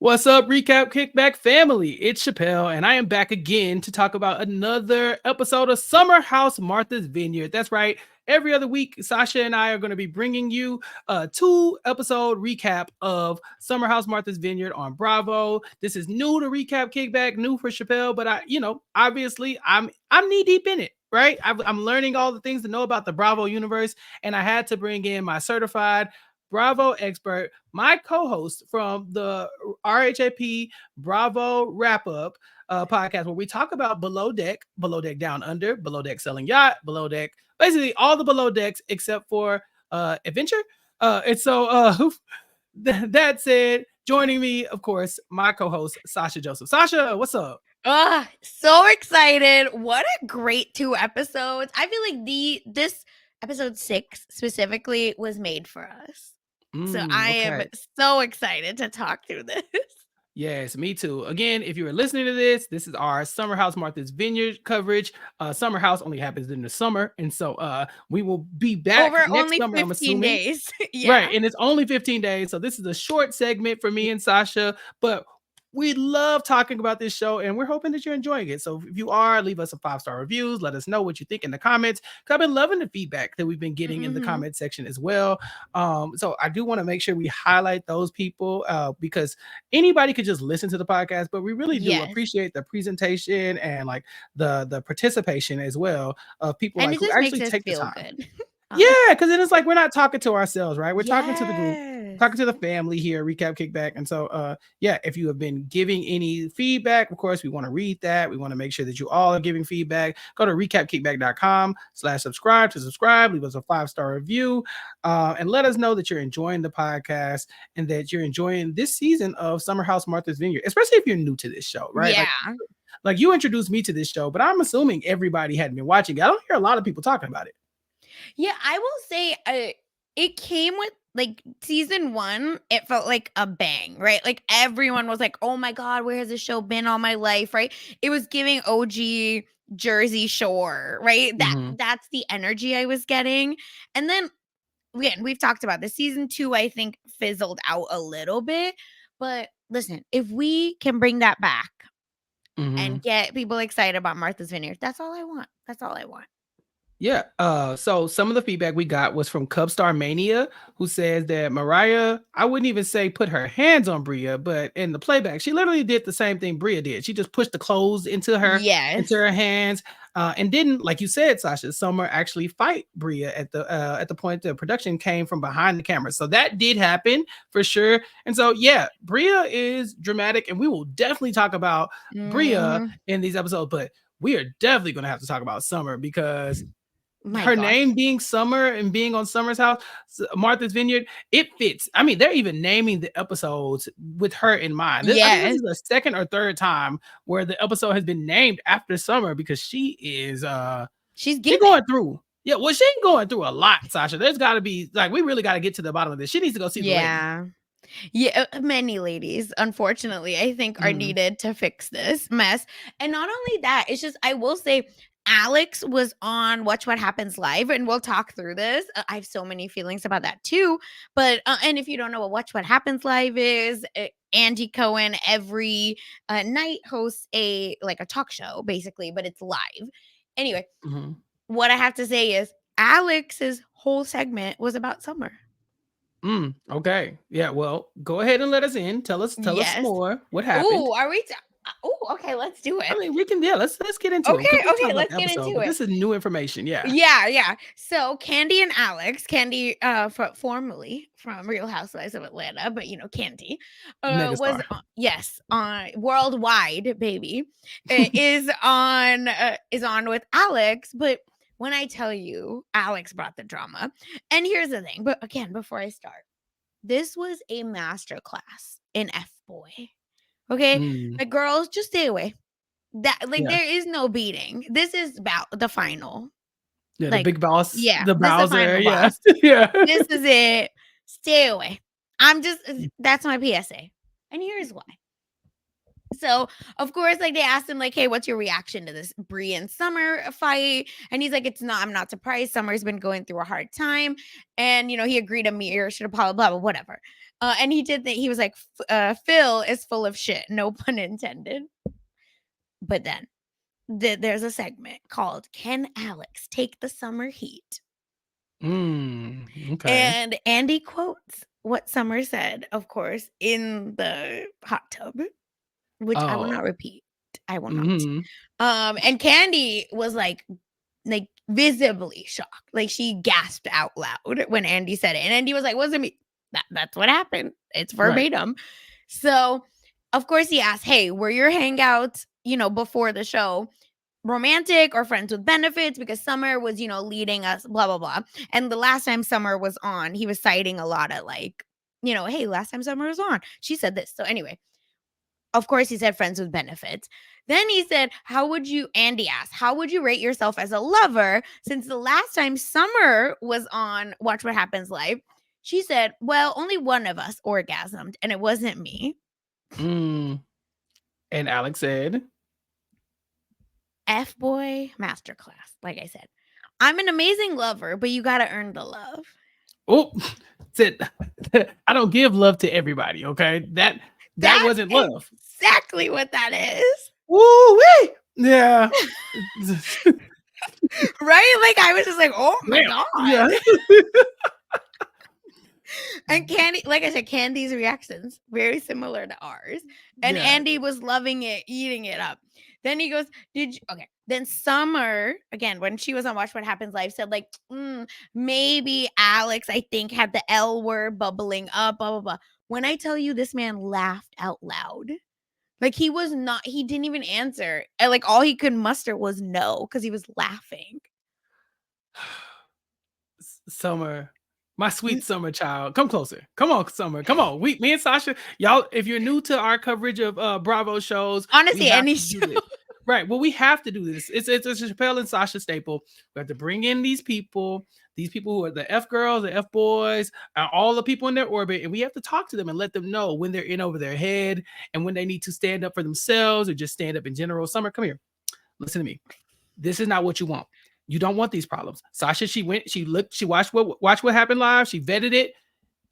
What's up, Recap Kickback family? It's Chappell, and I am back again to talk about another episode of Summer House Martha's Vineyard. That's right. Every other week, Sasha and I are going to be bringing you a 2-episode recap of Summer House Martha's Vineyard on Bravo. This is new to Recap Kickback, new for Chappell, but obviously, I'm knee deep in it. Right, I'm learning all the things to know about the Bravo universe, and I had to bring in my certified Bravo expert, my co-host from the RHAP Bravo Wrap Up podcast, where we talk about below deck down under, below deck selling yacht, below deck, basically all the below decks except for adventure. And so that said, joining me, of course, my co-host Sasha Joseph. Sasha, what's up? So excited. What a great 2 episodes. I feel like this episode 6 specifically was made for us. So I am so excited to talk through this. Yes, me too. Again, if you are listening to this, this is our Summer House Martha's Vineyard coverage. Summer House only happens in the summer, and so we will be back over next only summer, 15 days. Yeah. Right, and it's only 15 days, so this is a short segment for me and Sasha, but we love talking about this show, and we're hoping that you're enjoying it. So if you are, leave us some 5-star reviews. Let us know what you think in the comments. I've been loving the feedback that we've been getting in the comment section as well. So I do want to make sure we highlight those people because anybody could just listen to the podcast, but we really do appreciate the presentation and like the participation as well of people and like who actually take the time. Good. Yeah, because then it's like we're not talking to ourselves, right? We're talking to the group, talking to the family here, Recap Kickback. And so, if you have been giving any feedback, of course, we want to read that. We want to make sure that you all are giving feedback. Go to recapkickback.com/subscribe to subscribe. Leave us a 5-star review and let us know that you're enjoying the podcast and that you're enjoying this season of Summer House Martha's Vineyard, especially if you're new to this show, right? Yeah. Like you introduced me to this show, but I'm assuming everybody hadn't been watching it. I don't hear a lot of people talking about it. Yeah, I will say it came with like season 1, it felt like a bang, right? Like everyone was like, oh my God, where has this show been all my life, right? It was giving OG Jersey Shore, right? That's the energy I was getting. And then again, we've talked about this. Season 2, I think, fizzled out a little bit. But listen, if we can bring that back and get people excited about Martha's Vineyard, that's all I want. That's all I want. Yeah. So some of the feedback we got was from Cubstar Mania, who says that Mariah, I wouldn't even say put her hands on Bria, but in the playback, she literally did the same thing Bria did. She just pushed the clothes into her hands, and didn't, like you said, Sasha, Summer actually fight Bria at the point the production came from behind the camera. So that did happen for sure. And so yeah, Bria is dramatic, and we will definitely talk about Bria in these episodes, but we are definitely going to have to talk about Summer because her name being Summer and being on Summer's House, Martha's Vineyard, it fits. I mean, they're even naming the episodes with her in mind. I think this is the second or third time where the episode has been named after Summer because she is she's going through. Yeah, well, she's going through a lot, Sasha. There's got to be like we really got to get to the bottom of this. She needs to go see the lady. Yeah, many ladies, unfortunately, I think are needed to fix this mess. And not only that, it's just I will say Alex was on Watch What Happens Live, and we'll talk through this. I have so many feelings about that too. But and if you don't know what Watch What Happens Live is, Andy Cohen every night hosts a talk show, basically, but it's live. Anyway, what I have to say is Alex's whole segment was about Summer. Okay. Yeah. Well, go ahead and let us in. Tell us more. What happened? Oh, are we? Okay, let's do it. I mean, we can. Yeah, let's get into it. Okay, let's get into it. This is new information. Yeah. Yeah. So Candy and Alex, Candy, formerly from Real Housewives of Atlanta, but Candy, was on Worldwide, baby, is on with Alex, but. When I tell you, Alex brought the drama. And here's the thing. But again, before I start, this was a masterclass in F-boy. Okay? The girls, just stay away. There is no beating. This is about the final. Yeah, the big boss. Yeah. The Bowser. Yeah. Yeah. This is it. Stay away. That's my PSA. And here's why. So, of course, they asked him, hey, what's your reaction to this Brie and Summer fight? And he's like, I'm not surprised. Summer's been going through a hard time. And, he agreed to mirror, should have blah, blah, blah, whatever. And he did that. He was like, Phil is full of shit. No pun intended. But then there's a segment called Can Alex Take the Summer Heat? Okay. And Andy quotes what Summer said, of course, in the hot tub, which I will not repeat. I will not. And Candy was like visibly shocked. Like she gasped out loud when Andy said it. And Andy was like, wasn't me. That's what happened. It's verbatim. Right. So, of course, he asked, hey, were your hangouts, before the show romantic or friends with benefits? Because Summer was, leading us, blah, blah, blah. And the last time Summer was on, he was citing a lot of hey, last time Summer was on, she said this. So anyway, of course, he said friends with benefits. Then he said, Andy asked, how would you rate yourself as a lover? Since the last time Summer was on Watch What Happens Live, she said, well, only one of us orgasmed, and it wasn't me. And Alex said, F-boy masterclass. Like I said, I'm an amazing lover, but you got to earn the love. Oh, I don't give love to everybody, okay? That wasn't love. Exactly what that is. Woo-wee! Yeah. Right? Like I was just like, oh my God. Yeah. And Candy, like I said, Candy's reactions, very similar to ours. And Andy was loving it, eating it up. Then he goes, okay. Then Summer, again, when she was on Watch What Happens Live, said like, maybe Alex, I think, had the L word bubbling up, blah, blah, blah. When I tell you this man laughed out loud, like he didn't even answer. And like all he could muster was no, because he was laughing. Summer. My sweet Summer child. Come closer. Come on, Summer. Come on. Me and Sasha, y'all, if you're new to our coverage of Bravo shows. Honestly, any show. Right. Well, we have to do this. It's a Chappell and Sasha staple. We have to bring in these people who are the F girls, the F boys, all the people in their orbit. And we have to talk to them and let them know when they're in over their head and when they need to stand up for themselves or just stand up in general. Summer, come here. Listen to me. This is not what you want. You don't want these problems. Sasha, she watched what happened live. She vetted it.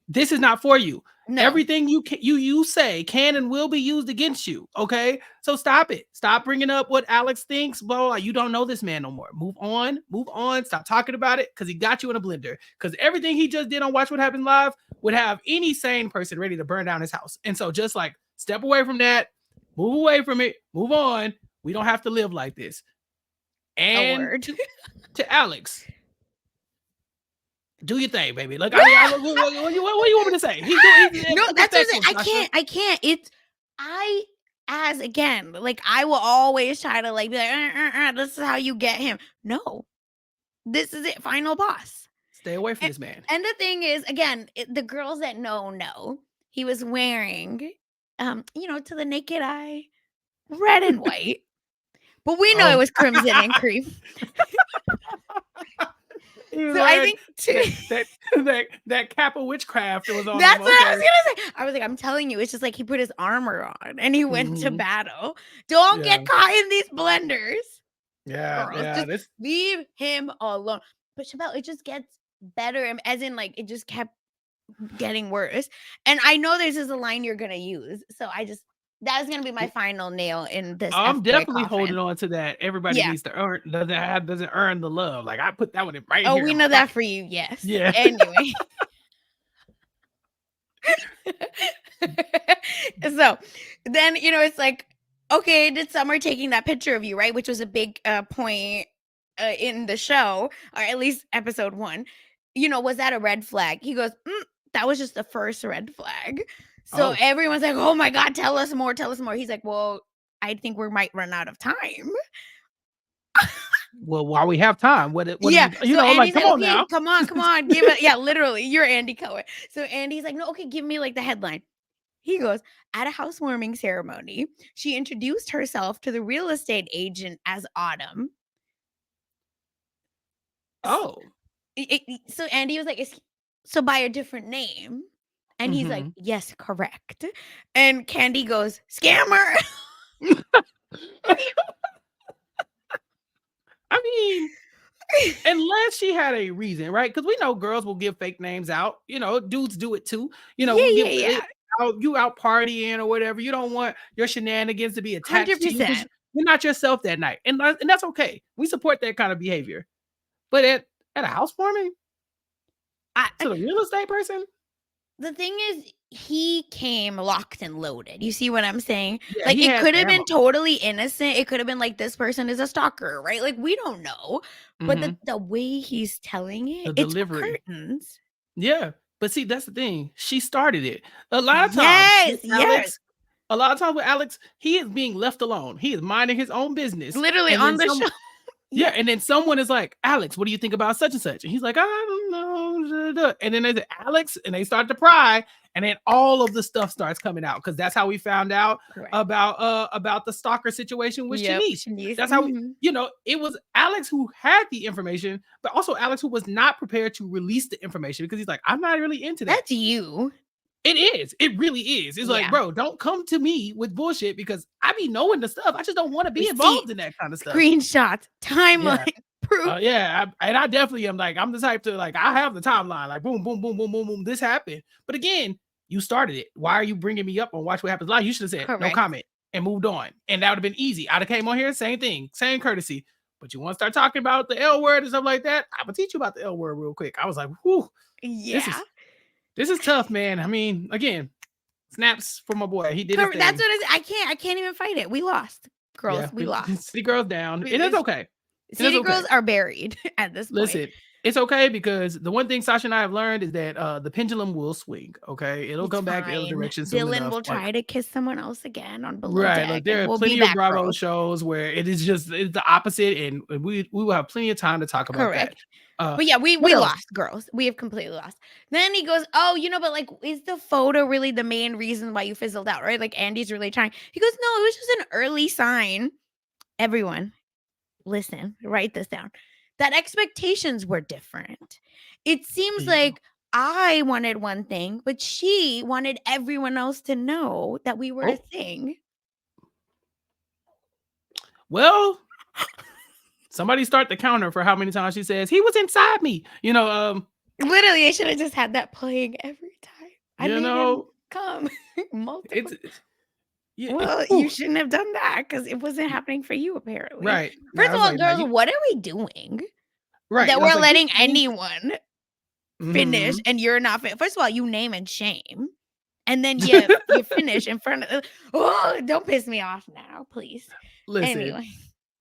This is not for you. No. Everything you say can and will be used against you. Okay. So stop it. Stop bringing up what Alex thinks. Blah, blah, blah. You don't know this man no more. Move on. Stop talking about it. Cause he got you in a blender. Cause everything he just did on Watch What Happened Live would have any sane person ready to burn down his house. And so just like step away from that, move away from it, move on. We don't have to live like this. And to Alex, do your thing, baby. Like, what do you want me to say? No, that's what I can't. I will always try to like be like, this is how you get him. No, this is it. Final boss. Stay away from this man. And the thing is, again, the girls that know, he was wearing, to the naked eye, red and white. But we know it was crimson and cream. So I think that Kappa witchcraft was on. That's what I was gonna say. I was like, I'm telling you, it's just like he put his armor on and he went to battle. Don't get caught in these blenders. Yeah, girls. Just leave him alone. But Chappell, it just gets better, as in like it just kept getting worse. And I know this is a line you're gonna use, so that's going to be my final nail in this. I'm definitely holding on to that. Everybody needs to earn, doesn't earn the love. Like I put that one in right here. Oh, we know that for you. Yes. Yeah. Anyway. So then, it's like, okay, did Summer taking that picture of you, right? Which was a big point in the show, or at least episode 1. Was that a red flag? He goes, that was just the first red flag. So everyone's like, oh my God, tell us more. He's like, well, I think we might run out of time. Well, while we have time, come on now. Come on, give it. Yeah, literally, you're Andy Cohen. So Andy's like, no, okay, give me like the headline. He goes, at a housewarming ceremony, she introduced herself to the real estate agent as Autumn. Oh. So Andy was like, so by a different name. And he's like, yes, correct. And Candy goes, scammer. I mean, unless she had a reason, right? Because we know girls will give fake names out. Dudes do it too. We'll give Yeah. you out partying or whatever. You don't want your shenanigans to be attached to you because 100%. you're not yourself that night, and that's okay. We support that kind of behavior. But at a housewarming, to the real estate person, the thing is, he came locked and loaded. You see what I'm saying? yeah, Like, it could have ammo. been totally innocent. It could have been like, this person is a stalker, right? Like, we don't know. But the way he's telling it, The it's delivery. curtains. Yeah. But see, that's the thing. She started it. A lot of times, a lot of times with Alex, he is being left alone. He is minding his own business. Literally on the show. Yeah, and then someone is like, Alex, what do you think about such and such? And he's like, I don't know. And then they say, Alex, and they start to pry, and then all of the stuff starts coming out because that's how we found out about the stalker situation with Shanice. That's how it was Alex who had the information, but also Alex who was not prepared to release the information because he's like, I'm not really into that. That's you. It is. It really is. It's like, bro, don't come to me with bullshit because I be knowing the stuff. I just don't want to be involved in that kind of stuff. Screenshots, timeline, proof. I definitely am like, I'm the type to like, I have the timeline, like boom, boom, boom, boom, boom, boom. This happened. But again, you started it. Why are you bringing me up on Watch What Happens Live? You should have said no comment and moved on. And that would have been easy. I'd have came on here, same thing, same courtesy. But you want to start talking about the L word and stuff like that? I'm going to teach you about the L word real quick. I was like, whew. Yeah. This is tough, man. I mean, again, snaps for my boy. He did his thing. That's what I can't even fight it. We lost. Girls, we lost. City girls down. It is okay. City girls are buried at this point. Listen, it's okay because the one thing Sasha and I have learned is that the pendulum will swing. Okay, it'll come back the other direction. Dylan will try to kiss someone else again on Below Deck. Like there are plenty of Bravo shows where it's the opposite, and we will have plenty of time to talk about that. But yeah, we lost, girls. We have completely lost. Then he goes, oh, but like, is the photo really the main reason why you fizzled out, right? Like, Andy's really trying. He goes, no, it was just an early sign. Everyone, listen, write this down. That expectations were different. It seems like I wanted one thing, but she wanted everyone else to know that we were a thing. Well... Somebody start the counter for how many times she says he was inside me. Literally, I should have just had that playing every time. I made him come multiple. You shouldn't have done that because it wasn't happening for you, apparently. Right. First of all, girls, what are we doing? Right. That we're letting anyone finish and you're not. First of all, you name and shame, and then you finish in front of. Oh, don't piss me off now, please. Listen. Anyway.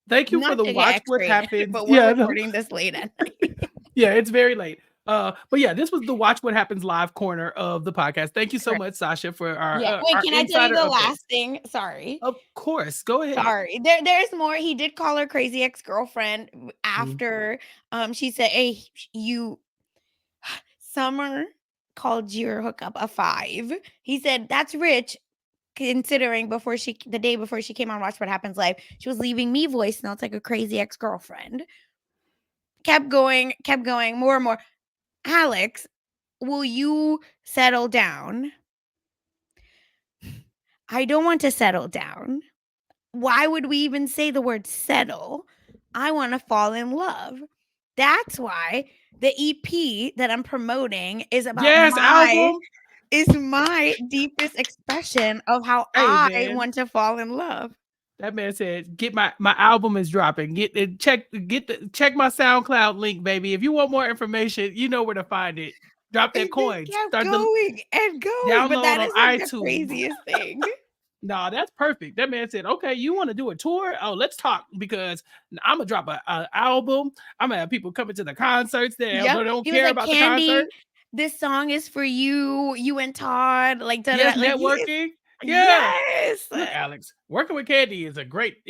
Thank you for the Watch What Happens. But we're recording this late at night. Yeah, it's very late. But yeah, this was the Watch What Happens live corner of the podcast. Thank you so much, Sasha, for our wait, can I tell you the last thing? Sorry. Of course. Go ahead. Sorry. There's more. He did call her crazy ex-girlfriend after she said, hey, Summer called your hookup a 5. He said, that's rich. Considering the day before she came on Watch What Happens Live, she was leaving me voice notes like a crazy ex-girlfriend. Kept going, more and more. Alex, will you settle down? I don't want to settle down. Why would we even say the word settle? I want to fall in love. That's why the EP that I'm promoting is about album. Is my deepest expression of how I want to fall in love. That man said, "Get my album is dropping. Check my SoundCloud link, baby. If you want more information, you know where to find it. Drop that coin. Start going. But that is like the craziest thing. No, that's perfect. That man said, okay, you want to do a tour? Oh, let's talk because I'm going to drop an album. I'm going to have people coming to the concerts that don't care about the concert. This song is for you and Todd. Like, networking. Yes. Look, Alex, working with Candy is a great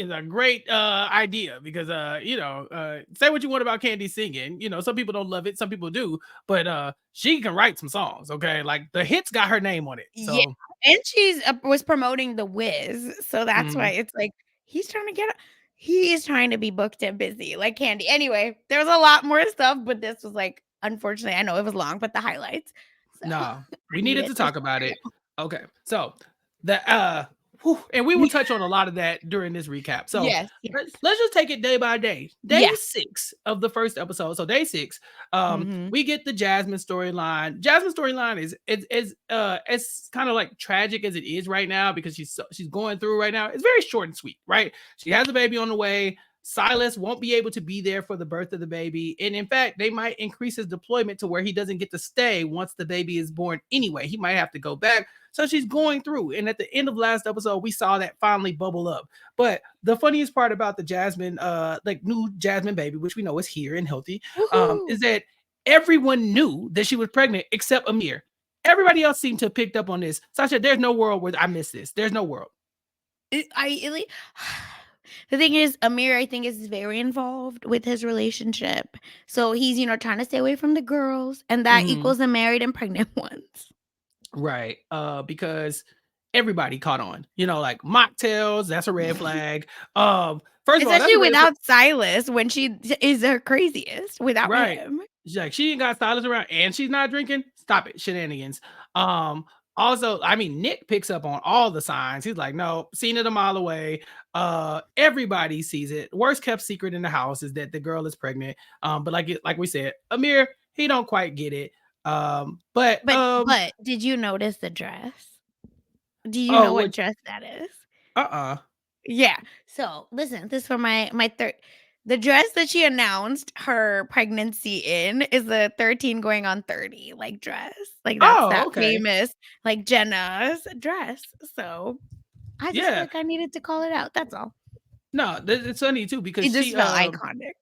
idea because say what you want about Candy singing. Some people don't love it, some people do, but she can write some songs. Okay, like the hits got her name on it. So. Yeah, and she's was promoting The Wiz, so that's why it's like he is trying to be booked and busy like Candy. Anyway, there's a lot more stuff, but this was like, unfortunately, I know it was long, but the highlights. So. No, we needed to talk about it. Okay, so the And we will touch on a lot of that during this recap. So yes. let's just take it day by day. Day Yeah. 6 of the first episode. So day 6, Mhm. we get the Jasmine storyline. Jasmine's storyline is it's kind of like tragic as it is right now because she's going through right now. It's very short and sweet, right? She has a baby on the way. Silas won't be able to be there for the birth of the baby. And in fact, they might increase his deployment to where he doesn't get to stay once the baby is born anyway. He might have to go back. So she's going through. And at the end of last episode, we saw that finally bubble up. But the funniest part about the Jasmine, like new Jasmine baby, which we know is here and healthy, is that everyone knew that she was pregnant except Amir. Everybody else seemed to have picked up on this. Sasha, there's no world where I missed this. There's no world. The thing is, Amir, I think, is very involved with his relationship. So he's, trying to stay away from the girls, and that equals the married and pregnant ones. Right. Because everybody caught on, like mocktails, that's a red flag. First of all, especially without Silas when she is her craziest without him. She's like, she ain't got Silas around and she's not drinking. Stop it, shenanigans. Also, I mean, Nick picks up on all the signs. He's like, no, seen it a mile away. Everybody sees it. Worst kept secret in the house is that the girl is pregnant. But like we said, Amir, he don't quite get it. But did you notice the dress? Do you know what dress that is? Yeah. So listen, this is for my third. The dress that she announced her pregnancy in is the 13 going on 30 like dress. Like that's famous like Jenna's dress. So I just feel like I needed to call it out. That's all. No, it's funny too because it just felt iconic.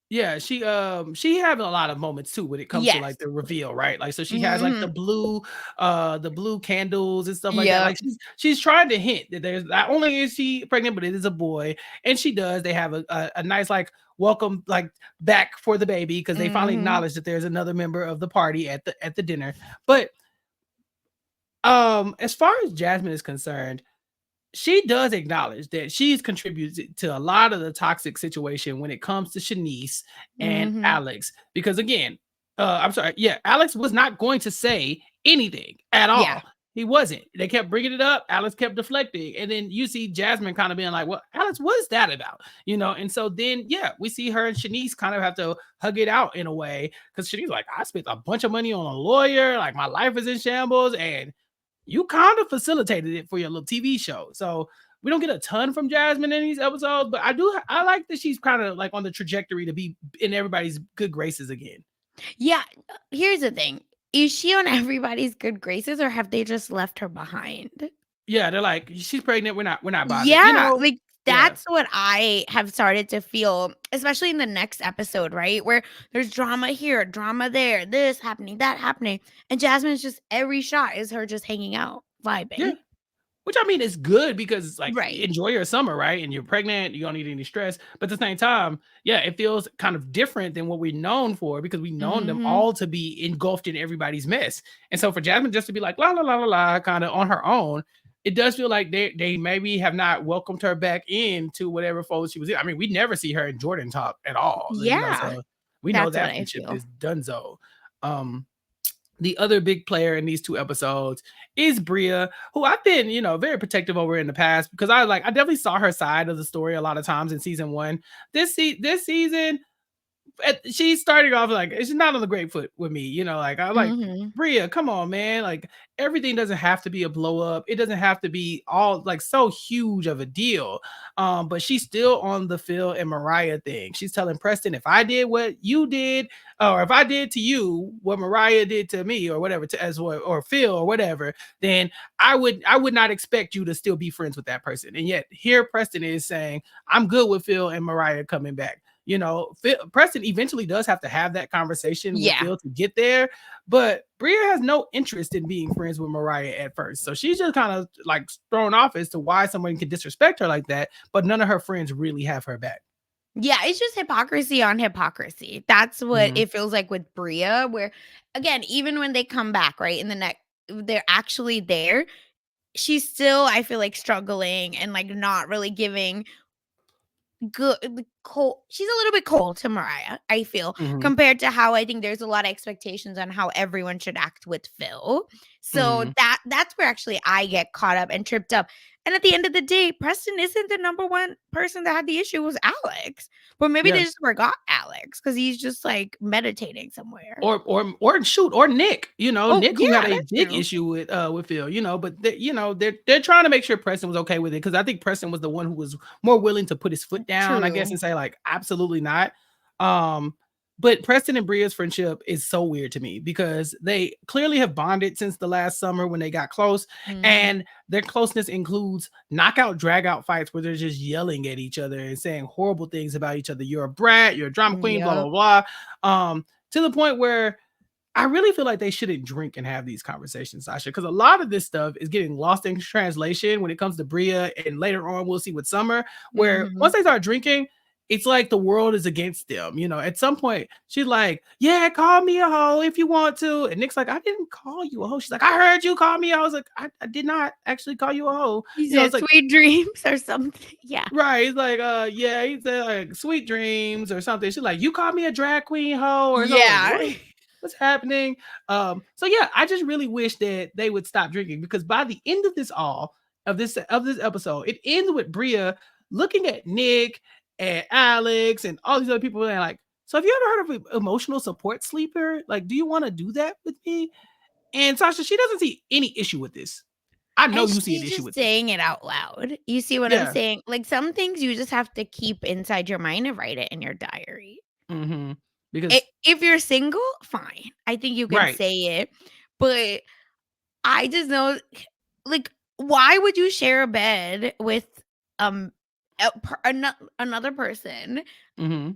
Yeah, she having a lot of moments too when it comes to like the reveal, right? Like, so she has like the blue candles and stuff like that. Like she's trying to hint that there's not only is she pregnant, but it is a boy, and she does. They have a nice like welcome like back for the baby because they finally acknowledge that there's another member of the party at the dinner. But as far as Jasmine is concerned, she does acknowledge that she's contributed to a lot of the toxic situation when it comes to Shanice and Alex. Because again, Alex was not going to say anything at all. Yeah. He wasn't. They kept bringing it up. Alex kept deflecting. And then you see Jasmine kind of being like, well, Alex, what is that about? And so then, we see her and Shanice kind of have to hug it out in a way. Because Shanice like, I spent a bunch of money on a lawyer. Like my life is in shambles. And you kind of facilitated it for your little TV show. So we don't get a ton from Jasmine in these episodes, but I like that she's kind of like on the trajectory to be in everybody's good graces again. Yeah. Here's the thing. Is she on everybody's good graces or have they just left her behind? Yeah. They're like, she's pregnant. We're not bothered. Yeah. Like that's what I have started to feel, especially in the next episode, right? Where there's drama here, drama there, this happening, that happening. And Jasmine's just every shot is her just hanging out, vibing. Yeah. Which I mean is good because it's like enjoy your summer, right? And you're pregnant, you don't need any stress. But at the same time, it feels kind of different than what we're known for because we've known them all to be engulfed in everybody's mess. And so for Jasmine just to be like la la la la la kind of on her own, it does feel like they maybe have not welcomed her back into whatever fold she was in. I mean, we never see her and Jordan talk at all. Yeah. So we know that friendship is donezo. The other big player in these 2 episodes is Bria, who I've been, very protective over in the past because I definitely saw her side of the story a lot of times in season 1. This season, she's starting off like it's not on the great foot with me, like I'm like Bria, come on, man, like everything doesn't have to be a blow up, it doesn't have to be all like so huge of a deal, but she's still on the Phil and Mariah thing. She's telling Preston, if I did what you did, or if I did to you what Mariah did to me, or whatever, or Phil or whatever, then I would not expect you to still be friends with that person. And yet here Preston is saying, I'm good with Phil and Mariah coming back. Preston eventually does have to have that conversation with Phil to get there, but Bria has no interest in being friends with Mariah at first. So she's just kind of like thrown off as to why someone can disrespect her like that, but none of her friends really have her back. Yeah, it's just hypocrisy on hypocrisy. That's what it feels like with Bria, where again, even when they come back, right, in the next, they're actually there, she's still, I feel like, struggling and like not really giving good cold. She's a little bit cold to Mariah, I feel, compared to how I think there's a lot of expectations on how everyone should act with Phil. So that's where actually I get caught up and tripped up. And at the end of the day, Preston isn't the number one person that had the issue. It was Alex. But maybe they just forgot Alex because he's just like meditating somewhere. Or Nick, Nick, who had a big issue with Phil, but they're trying to make sure Preston was okay with it, because I think Preston was the one who was more willing to put his foot down, I guess, and say like, absolutely not. But Preston and Bria's friendship is so weird to me, because they clearly have bonded since the last summer when they got close. And their closeness includes knockout, drag out fights where they're just yelling at each other and saying horrible things about each other. You're a brat, you're a drama queen, blah, blah, blah. To the point where I really feel like they shouldn't drink and have these conversations, Sasha, because a lot of this stuff is getting lost in translation when it comes to Bria. And later on, we'll see with Summer, where once they start drinking, it's like the world is against them. At some point, she's like, yeah, call me a hoe if you want to. And Nick's like, I didn't call you a hoe. She's like, I heard you call me. I was like, I did not actually call you a hoe. He said sweet dreams or something. Yeah. Right. He's like, yeah, he said like sweet dreams or something. She's like, you call me a drag queen hoe or something. Yeah. What's happening? So yeah, I just really wish that they would stop drinking, because by the end of this episode, it ends with Bria looking at Nick and Alex and all these other people, and like, so have you ever heard of an emotional support sleeper? Like, do you want to do that with me? And Sasha, she doesn't see any issue with this. I know you see an issue with saying it out loud. You see what I'm saying? Like, some things you just have to keep inside your mind and write it in your diary. Because if you're single, fine. I think you can say it. But I just know, like, why would you share a bed with another person? What?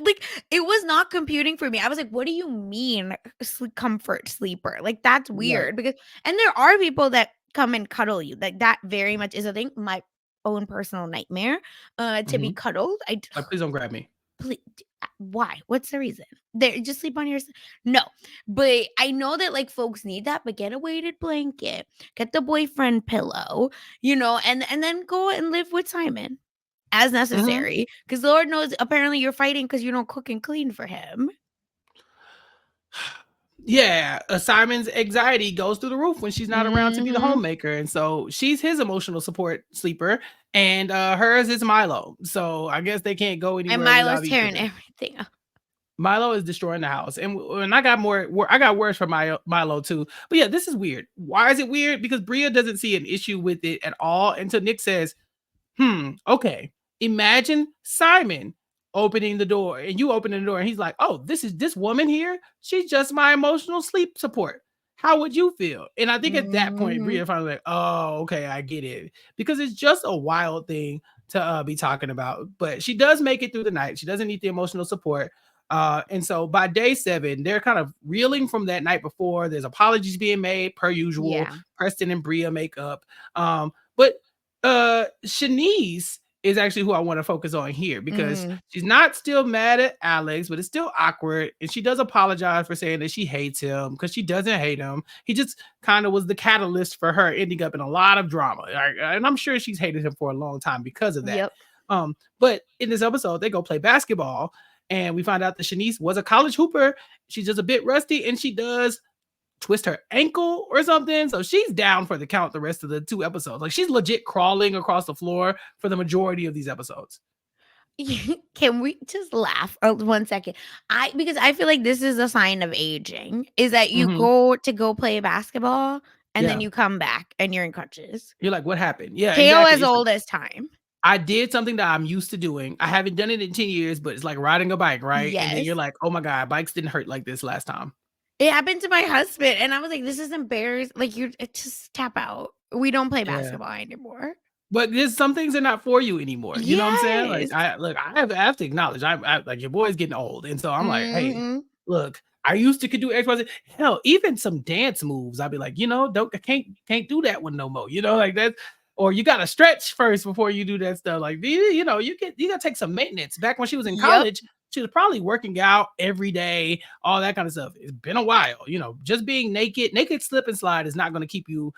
Like, it was not computing for me. I was like, what do you mean comfort sleeper? Like, that's weird. Because, and there are people that come and cuddle you. Like, that very much is a thing. My own personal nightmare to be cuddled. Please don't grab me. Please, why? What's the reason? They just sleep on your. No, but I know that like folks need that. But get a weighted blanket, get the boyfriend pillow, and then go and live with Simon as necessary. Because Lord knows, apparently you're fighting because you don't cook and clean for him. Yeah, Simon's anxiety goes through the roof when she's not around to be the homemaker, and so she's his emotional support sleeper, and hers is Milo. So I guess they can't go anywhere. And Milo's tearing everything up. Milo is destroying the house, and I got words for Milo too. But yeah, this is weird. Why is it weird? Because Bria doesn't see an issue with it at all until Nick says, okay, imagine Simon opening the door and you opening the door, and he's like, oh, this woman here, she's just my emotional sleep support. How would you feel? And I think at that point, Bria finally like, oh, okay, I get it. Because it's just a wild thing to be talking about. But she does make it through the night. She doesn't need the emotional support. And so by day 7, they're kind of reeling from that night before. There's apologies being made per usual. Yeah. Preston and Bria make up. But Shanice is actually who I want to focus on here, because she's not still mad at Alex, but it's still awkward. And she does apologize for saying that she hates him, because she doesn't hate him. He just kind of was the catalyst for her ending up in a lot of drama. And I'm sure she's hated him for a long time because of that. Yep. But in this episode, they go play basketball, and we find out that Shanice was a college hooper. She's just a bit rusty, and she does twist her ankle or something. So she's down for the count the rest of the 2 episodes. Like, she's legit crawling across the floor for the majority of these episodes. Can we just laugh 1 second? Because I feel like this is a sign of aging, is that you go play basketball and then you come back and you're in crutches. You're like, what happened? Yeah. Tale as old as time. I did something that I'm used to doing. I haven't done it in 10 years, but it's like riding a bike, right? Yes. And then you're like, oh my God, bikes didn't hurt like this last time. It happened to my husband, and I was like, this is embarrassing. Like, just tap out. We don't play basketball anymore. But there's some things are not for you anymore. You know what I'm saying? Like, I have to acknowledge, I like, your boy's getting old. And so I'm like, hey, look, I used to could do X, Y, Z. Hell, even some dance moves, I'd be like, can't do that one no more. Like that. Or you got to stretch first before you do that stuff. Like, you got to take some maintenance. Back when she was in college, she was probably working out every day, all that kind of stuff. It's been a while, just being naked slip and slide is not going to keep you,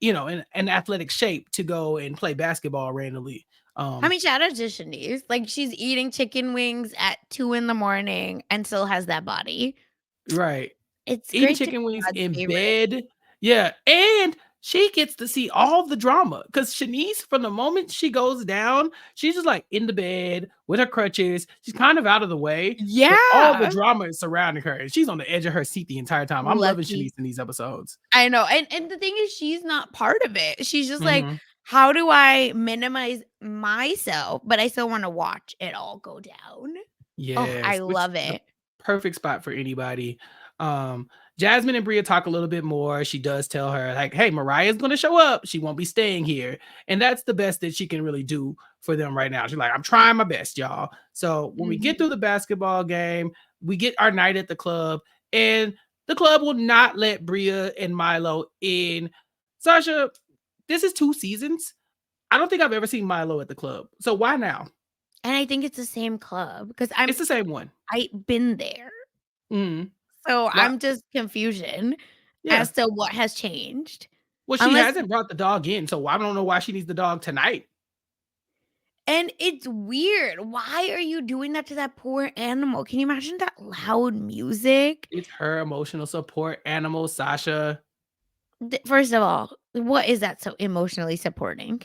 in an athletic shape to go and play basketball randomly. I mean, shout out to Shanice. Like, she's eating chicken wings at 2 a.m. and still has that body. Right. It's eating chicken wings in bed. Yeah. And she gets to see all the drama. Because Shanice, from the moment she goes down, she's just like in the bed with her crutches. She's kind of out of the way. But all the Yeah. drama is surrounding her. And she's on the edge of her seat the entire time. I'm loving Lucky. Shanice in these episodes. I know. And the thing is, she's not part of it. She's just like, Mhm. how do I minimize myself, but I still want to watch it all go down? Oh, I Yes, which love the it. perfect spot for anybody. Jasmine and Bria talk a little bit more. She does tell her, like, hey, Mariah's going to show up. She won't be staying here. And that's the best that she can really do for them right now. She's like, I'm trying my best, y'all. So when we get through the basketball game, we get our night at the club, and the club will not let Bria and Milo in. Sasha, this is 2 seasons. I don't think I've ever seen Milo at the club. So why now? And I think it's the same club because It's the same one. I've been there. Mhm. So Why? I'm just confusion Yeah. as to what has changed. Well, she hasn't brought the dog in, so I don't know why she needs the dog tonight. And it's weird. Why are you doing that to that poor animal? Can you imagine that loud music? It's her emotional support animal, Sasha. First of all, what is that so emotionally supporting?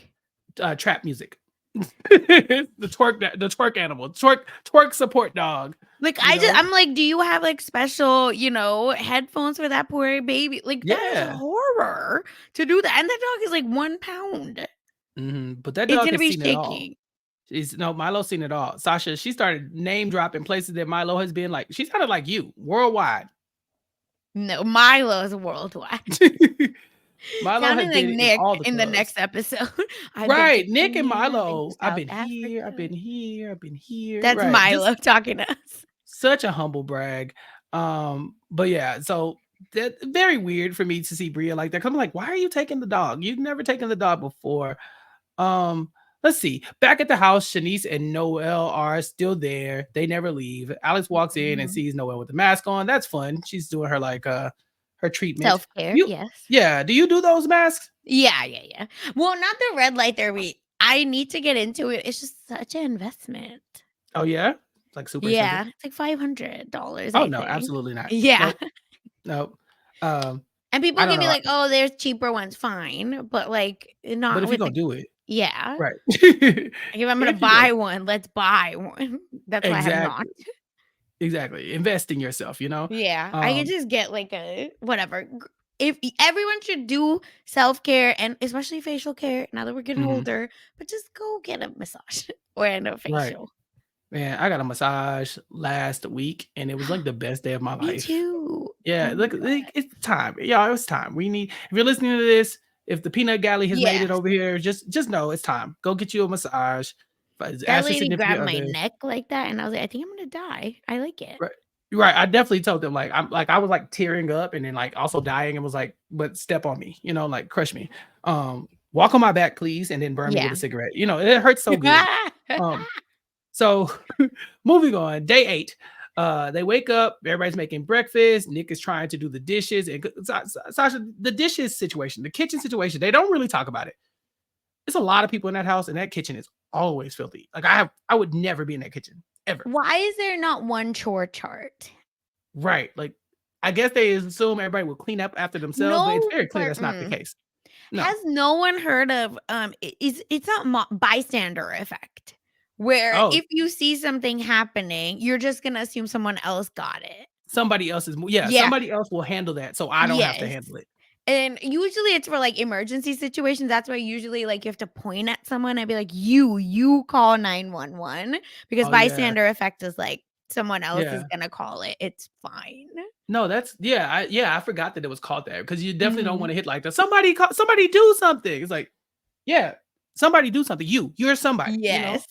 Trap music. the twerk animal, twerk support dog. Like I'm like, do you have like special, headphones for that poor baby? Like that is horror to do that. And that dog is like 1 pound. But that dog has be seen shaking. it all. Milo's seen it all. Sasha, she started name dropping places that Milo has been. Like, she sounded like you, worldwide. No, Milo is worldwide. Milo sounding has like been Nick in the next episode. Right, Nick and Milo. I've been here. I've been here. That's right. Milo talking to us. Such a humble brag. But yeah, so that very weird for me to see Bria like that. I'm like, why are you taking the dog? You've never taken the dog before. Let's see. Back at the house, Shanice and Noelle are still there. They never leave. Alex walks in and sees Noelle with the mask on. That's fun. She's doing her like her treatment. Self-care, yes. Yeah. Do you do those masks? Yeah. Well, not the red light therapy. I need to get into it. It's just such an investment. Oh yeah? Like super expensive? It's like $500. Oh no, absolutely not. Yeah. Nope. And people can be like, oh, there's cheaper ones, fine. But like not. But if you're gonna do it. Yeah. Right. If I'm gonna buy one, let's buy one. That's why I have not. Exactly. Invest in yourself, Yeah. I can just get like a whatever. If everyone should do self-care and especially facial care now that we're getting older, but just go get a massage or a facial. Right. Man, I got a massage last week and it was like the best day of my life. Me too. Yeah, look, it's time. Y'all, it's time. We need, if you're listening to this, if the peanut galley has made it over here, just know it's time. Go get you a massage. That lady grabbed my neck like that, and I was like, I think I'm gonna die. I like it. Right. I definitely told them I was like tearing up and then like also dying and was like, but step on me, like crush me. Walk on my back, please, and then burn me with a cigarette. It hurts so good. So moving on, day 8. They wake up, everybody's making breakfast. Nick is trying to do the dishes. And Sasha, the dishes situation, the kitchen situation, they don't really talk about it. There's a lot of people in that house, and that kitchen is always filthy. Like I would never be in that kitchen, ever. Why is there not one chore chart? Right. Like, I guess they assume everybody will clean up after themselves, but it's very clear that's not the case. No. Has no one heard of, it's not bystander effect? Where if you see something happening, you're just going to assume someone else got it. Somebody else somebody else will handle that. So I don't have to handle it. And usually it's for like emergency situations. That's why usually like you have to point at someone and be like, you call 911 because bystander effect is like someone else is going to call it. It's fine. No, that's I forgot that it was called that because you definitely don't want to hit like that. Somebody do something. It's like, somebody do something. You're somebody. Yes.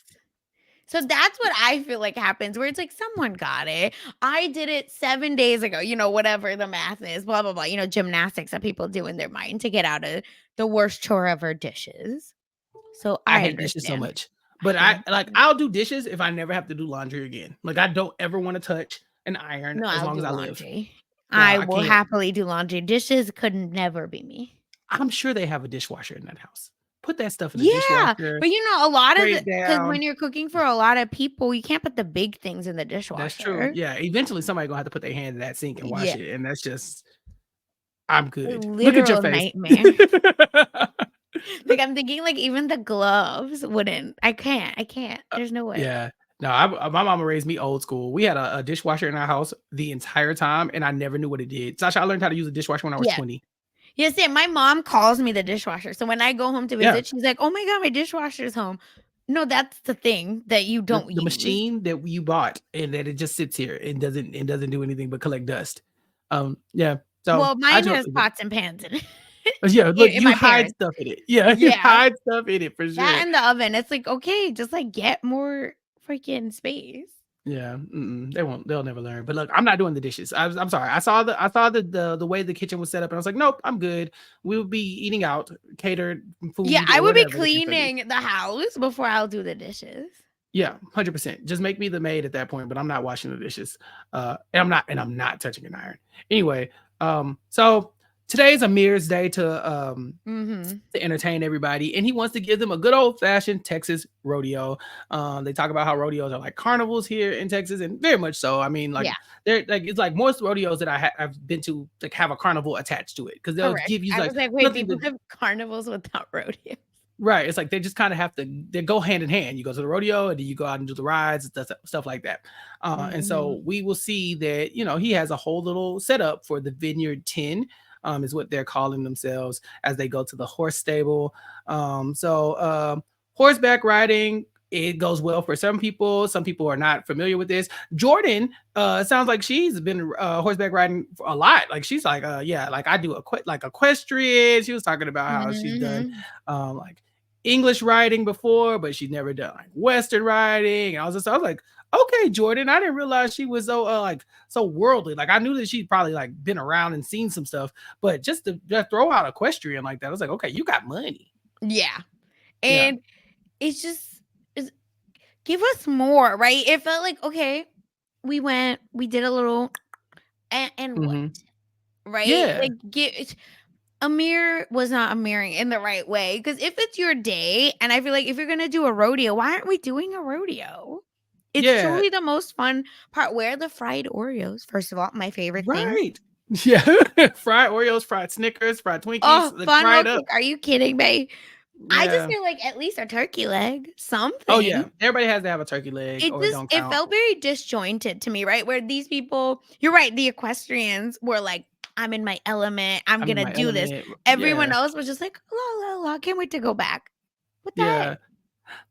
So that's what I feel like happens where it's like someone got it. I did it 7 days ago, whatever the math is, blah, blah, blah, gymnastics that people do in their mind to get out of the worst chore ever, dishes. So I hate dishes so much. But I'll do dishes if I never have to do laundry again. Like I don't ever want to touch an iron as long as I live. I will happily do laundry. Dishes could never be me. I'm sure they have a dishwasher in that house. Put that stuff in the dishwasher. But a lot of because when you're cooking for a lot of people, you can't put the big things in the dishwasher. That's true. Yeah, eventually somebody's gonna have to put their hand in that sink and wash it, and that's just I'm A good. Look at your literal face. nightmare. Like I'm thinking like even the gloves wouldn't. I can't. There's no way. Yeah. No, my mama raised me old school. We had a dishwasher in our house the entire time, and I never knew what it did. Sasha, I learned how to use a dishwasher when I was Yeah. 20. Yes, yeah, my mom calls me the dishwasher. So when I go home to Yeah. visit, she's like, "Oh my god, my dishwasher's home." No, that's the thing that you don't The use. machine that you bought and that it just sits here and doesn't do anything but collect dust. Yeah. So Well, I mine has totally get it. pots and pans in it. Yeah, look, In you my hide parents. stuff in it. Yeah, you Yeah. hide stuff in it for That sure. and the oven. It's like, okay, just like get more freaking space. Yeah, they'll never learn. But look, I'm not doing the dishes. I'm sorry. I saw the way the kitchen was set up, and I was like, nope, I'm good. We'll be eating out, catered Yeah, food I or would be whatever the case may be. cleaning the house before I'll do the dishes. Yeah, 100%. Just make me the maid at that point, but I'm not washing the dishes. And I'm not touching an iron. Anyway, so today's Amir's day to entertain everybody, and he wants to give them a good old-fashioned Texas rodeo. They talk about how rodeos are like carnivals here in Texas, and very much so. I mean, like Yeah. they're like it's like most rodeos that I've been to like have a carnival attached to it because they'll Correct. give you I like was like, wait, nothing people to have carnivals without rodeos. right. It's like they just kind of have to they go hand in hand. You go to the rodeo and then you go out and do the rides and stuff like that. And so we will see that he has a whole little setup for the Vineyard 10. Is what they're calling themselves as they go to the horse stable. Horseback riding, it goes well for some people. Some people are not familiar with this. Jordan, sounds like she's been horseback riding a lot. Like she's like, yeah, like I do like equestrian. She was talking about how she's done like English riding before, but she's never done like Western riding. And I was like, okay, Jordan, I didn't realize she was so like so worldly. Like I knew that she'd probably like been around and seen some stuff, but just to throw out equestrian like that, I was like, okay, you got money. Yeah. And it's just give us more, right? It felt like, okay, we did a little and what? Right? Yeah. Like Amir was not Amiring in the right way. Because if it's your day, and I feel like if you're gonna do a rodeo, why aren't we doing a rodeo? It's truly the most fun part. Where are the fried Oreos? First of all, my favorite thing. Right. Yeah. Fried Oreos, fried Snickers, fried Twinkies. Oh, fun fried up. Are you kidding me? Yeah. I just feel like at least a turkey leg, something. Oh yeah, everybody has to have a turkey leg. It felt very disjointed to me, right? Where these people, you're right, the equestrians were like, I'm in my element. I'm gonna do this. Everyone else was just like, la la la, can't wait to go back. What the heck?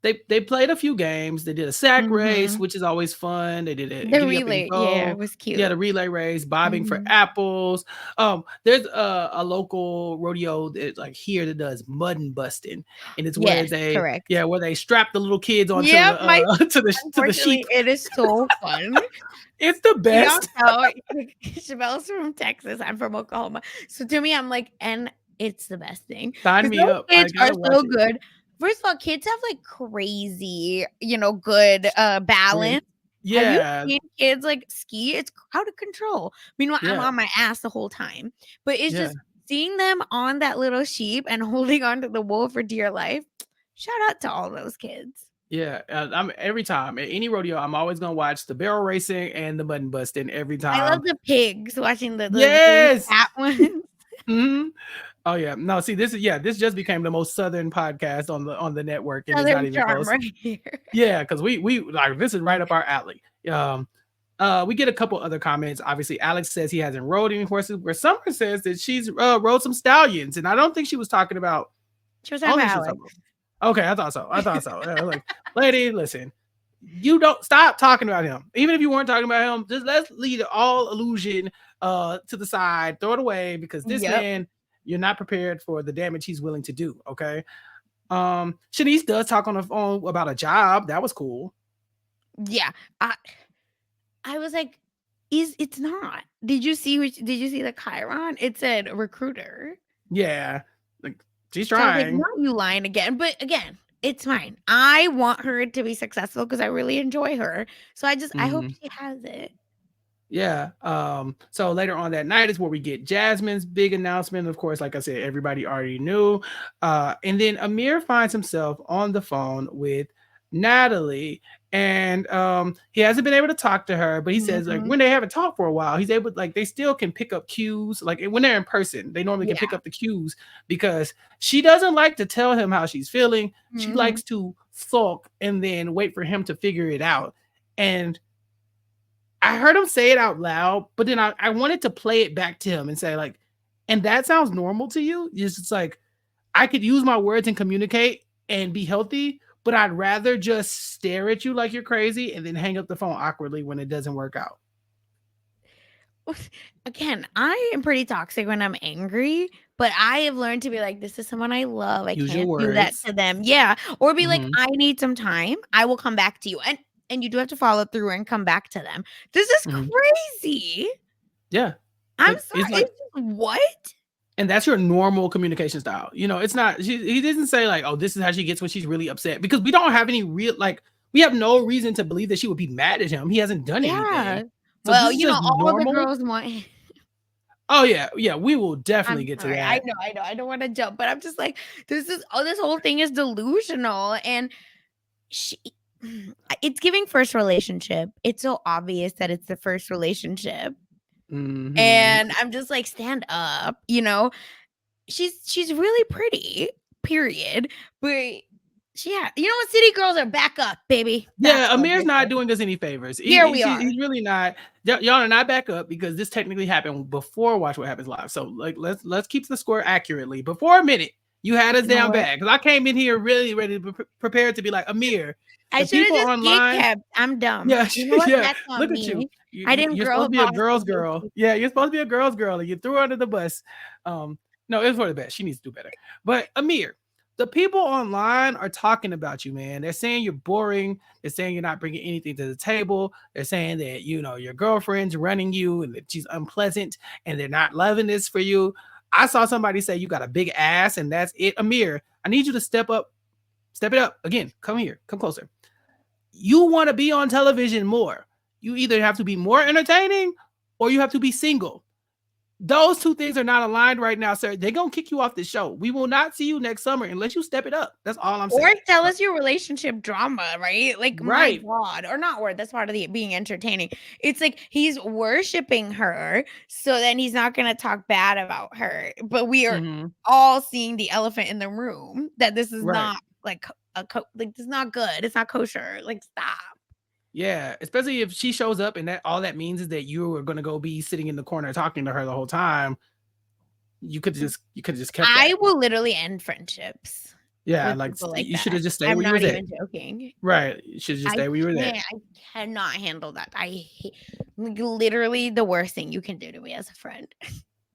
They played a few games. They did a sack race, which is always fun. They did the relay. Yeah, it was cute. Yeah, the relay race, bobbing for apples. There's a local rodeo that like here that does mud busting, and it's where where they strap the little kids onto the sheep. It is so fun. It's the best. Chappell's from Texas. I'm from Oklahoma. So to me, I'm like, and it's the best thing. Sign me up. Kids are so good. First of all, kids have like crazy, good balance. Yeah. Have you seen kids like ski? It's out of control. Meanwhile, I'm on my ass the whole time. But it's just seeing them on that little sheep and holding on to the wool for dear life. Shout out to all those kids. Yeah, I'm every time at any rodeo, I'm always gonna watch the barrel racing and the mud busting every time. I love the pigs watching the fat ones. Oh yeah, no. See, this just became the most southern podcast on the network, and Southern it's not even close. Right here. Yeah, because we like this is right up our alley. We get a couple other comments. Obviously, Alex says he hasn't rode any horses. Where Summer says that she's rode some stallions, and I don't think she was talking about. She was talking about Alex. Okay, I thought so. Like, lady, listen, you don't stop talking about him. Even if you weren't talking about him, just let's leave all illusion to the side, throw it away, because this man. You're not prepared for the damage he's willing to do. Okay. Shanice does talk on the phone about a job. That was cool. Yeah. I was like, it's not. Did you see the Chiron? It said recruiter. Yeah. Like she's trying. So not you lying again. But again, it's fine. I want her to be successful because I really enjoy her. So I hope she has it. Yeah. So later on that night is where we get Jasmine's big announcement. Of course, like I said, everybody already knew. And then Amir finds himself on the phone with Natalie, and he hasn't been able to talk to her, but he says like when they haven't talked for a while, he's able, like, they still can pick up cues, like when they're in person they normally can pick up the cues, because she doesn't like to tell him how she's feeling. She likes to sulk and then wait for him to figure it out. And I heard him say it out loud, but then I wanted to play it back to him and say, like, and that sounds normal to you? It's just like, I could use my words and communicate and be healthy, but I'd rather just stare at you like you're crazy and then hang up the phone awkwardly when it doesn't work out. Again, I am pretty toxic when I'm angry, but I have learned to be like, this is someone I love. I can't do that to them. Yeah. Or be like, I need some time. I will come back to you. And you do have to follow through and come back to them. This is crazy. Yeah. I'm sorry. Like, what? And that's your normal communication style. You know, it's not, he didn't say like, oh, this is how she gets when she's really upset, because we don't have any real, like, we have no reason to believe that she would be mad at him. He hasn't done anything. So well, you know, all normal. The girls want. Oh yeah, we will definitely get to that. I know. I don't want to jump, but I'm just like, this whole thing is delusional, and it's giving first relationship. It's so obvious that it's the first relationship. And I'm just like, stand up, you know. She's really pretty, period. But yeah, you know what? City girls are back up, baby. Yeah, Amir's not doing us any favors. Here we are. He's really not. Y'all are not back up, because this technically happened before Watch What Happens Live. So like, let's keep the score accurately. Before a minute, you had us down bad, because I came in here really ready to prepared to be like, Amir. I should have just online, I'm dumb. Yeah, you know what? Yeah. That's on Look me. at you. I didn't You're grow supposed to be a girl's girl. Yeah, you're supposed to be a girl's girl, and you threw her under the bus. No, it's for the best. She needs to do better. But Amir, the people online are talking about you, man. They're saying you're boring. They're saying you're not bringing anything to the table. They're saying that, you know, your girlfriend's running you and that she's unpleasant and they're not loving this for you. I saw somebody say you got a big ass and that's it. Amir, I need you to step up. Step it up. Again, come here. Come closer. You want to be on television more. You either have to be more entertaining or you have to be single. Those two things are not aligned right now, sir. They're going to kick you off the show. We will not see you next summer unless you step it up. That's all I'm saying. Or tell us your relationship drama, right? Like, my God. Or not, or that's part of the being entertaining. It's like he's worshiping her, so then he's not going to talk bad about her. But we are all seeing the elephant in the room, that this is not like this is not good. It's not kosher. Like, stop. Yeah, especially if she shows up and that all that means is that you are going to go be sitting in the corner talking to her the whole time. You could just kept that. I will literally end friendships. Yeah, like you should have just stayed where you were there. I'm not even joking. Right, you should just stay where you were there. I cannot handle that. I hate, literally the worst thing you can do to me as a friend.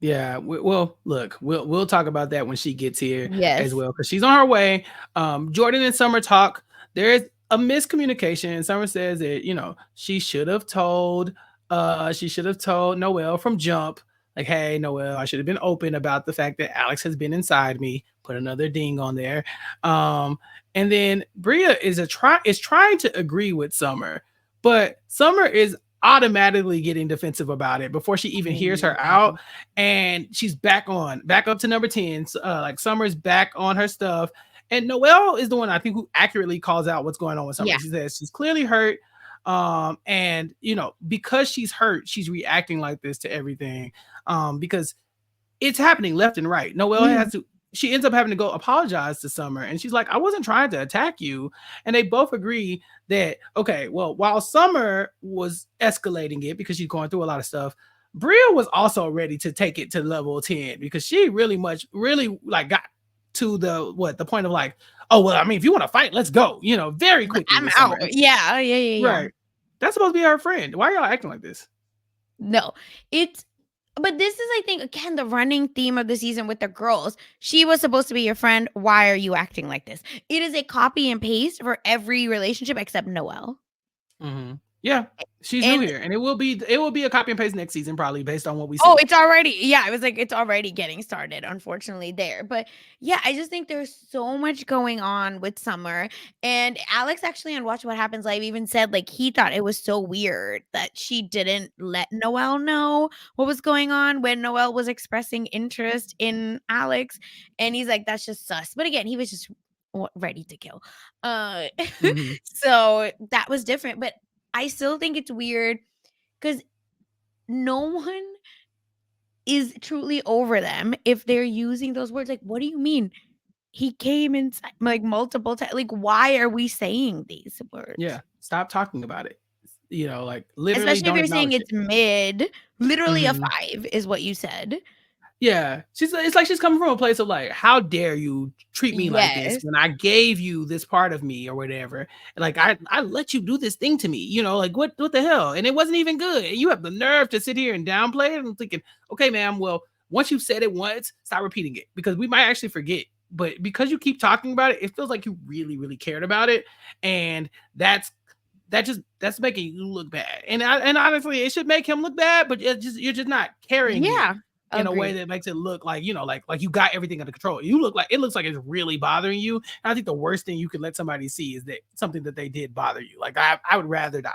Yeah, well, look, we'll talk about that when she gets here as well, because she's on her way. Jordan and Summer talk. There's a miscommunication. Summer says that, you know, she should have told Noel from jump, like, hey, Noel, I should have been open about the fact that Alex has been inside me. Put another ding on there. And then Bria is trying to agree with Summer, but Summer is automatically getting defensive about it before she even hears her out, and she's back up to number 10. Like, Summer's back on her stuff. And Noelle is the one I think who accurately calls out what's going on with Summer. Yeah. She says she's clearly hurt. And, you know, because she's hurt, she's reacting like this to everything. Because it's happening left and right. Noelle she ends up having to go apologize to Summer. And she's like, I wasn't trying to attack you. And they both agree that, okay, well, while Summer was escalating it because she's going through a lot of stuff, Bria was also ready to take it to level 10, because she really like got to the point of like, oh, well, I mean, if you want to fight, let's go, you know, very quickly. I'm out. Yeah. Right. That's supposed to be her friend. Why are y'all acting like this? No, but this is, I think, again, the running theme of the season with the girls. She was supposed to be your friend. Why are you acting like this? It is a copy and paste for every relationship except Noelle. Yeah, she's new here, and it will be a copy and paste next season, probably, based on what we see. Oh, it's already, it was like, it's already getting started, unfortunately, there. But yeah, I just think there's so much going on with Summer. And Alex actually on Watch What Happens Live even said, like, he thought it was so weird that she didn't let Noelle know what was going on when Noelle was expressing interest in Alex. And he's like, that's just sus. But again, he was just ready to kill. Mhm. So that was different, but I still think it's weird because no one is truly over them if they're using those words. Like, what do you mean? He came inside like multiple times. Like, why are we saying these words? Yeah, stop talking about it. Like literally Especially if don't you're saying acknowledge it. it's mid, literally a Mhm. 5 is what you said. Yeah, it's like she's coming from a place of like, how dare you treat me like this Yes. when I gave you this part of me or whatever. Like I let you do this thing to me, like what the hell? And it wasn't even good. And you have the nerve to sit here and downplay it. I'm thinking, okay, ma'am, well, once you've said it once, stop repeating it because we might actually forget. But because you keep talking about it, it feels like you really, really cared about it. And that's making you look bad. And honestly, it should make him look bad, but you're just not carrying it Yeah. in a way Agreed. that makes it look like, like you got everything under control. It looks like it's really bothering you. And I think the worst thing you could let somebody see is that something that they did bother you. Like I would rather die.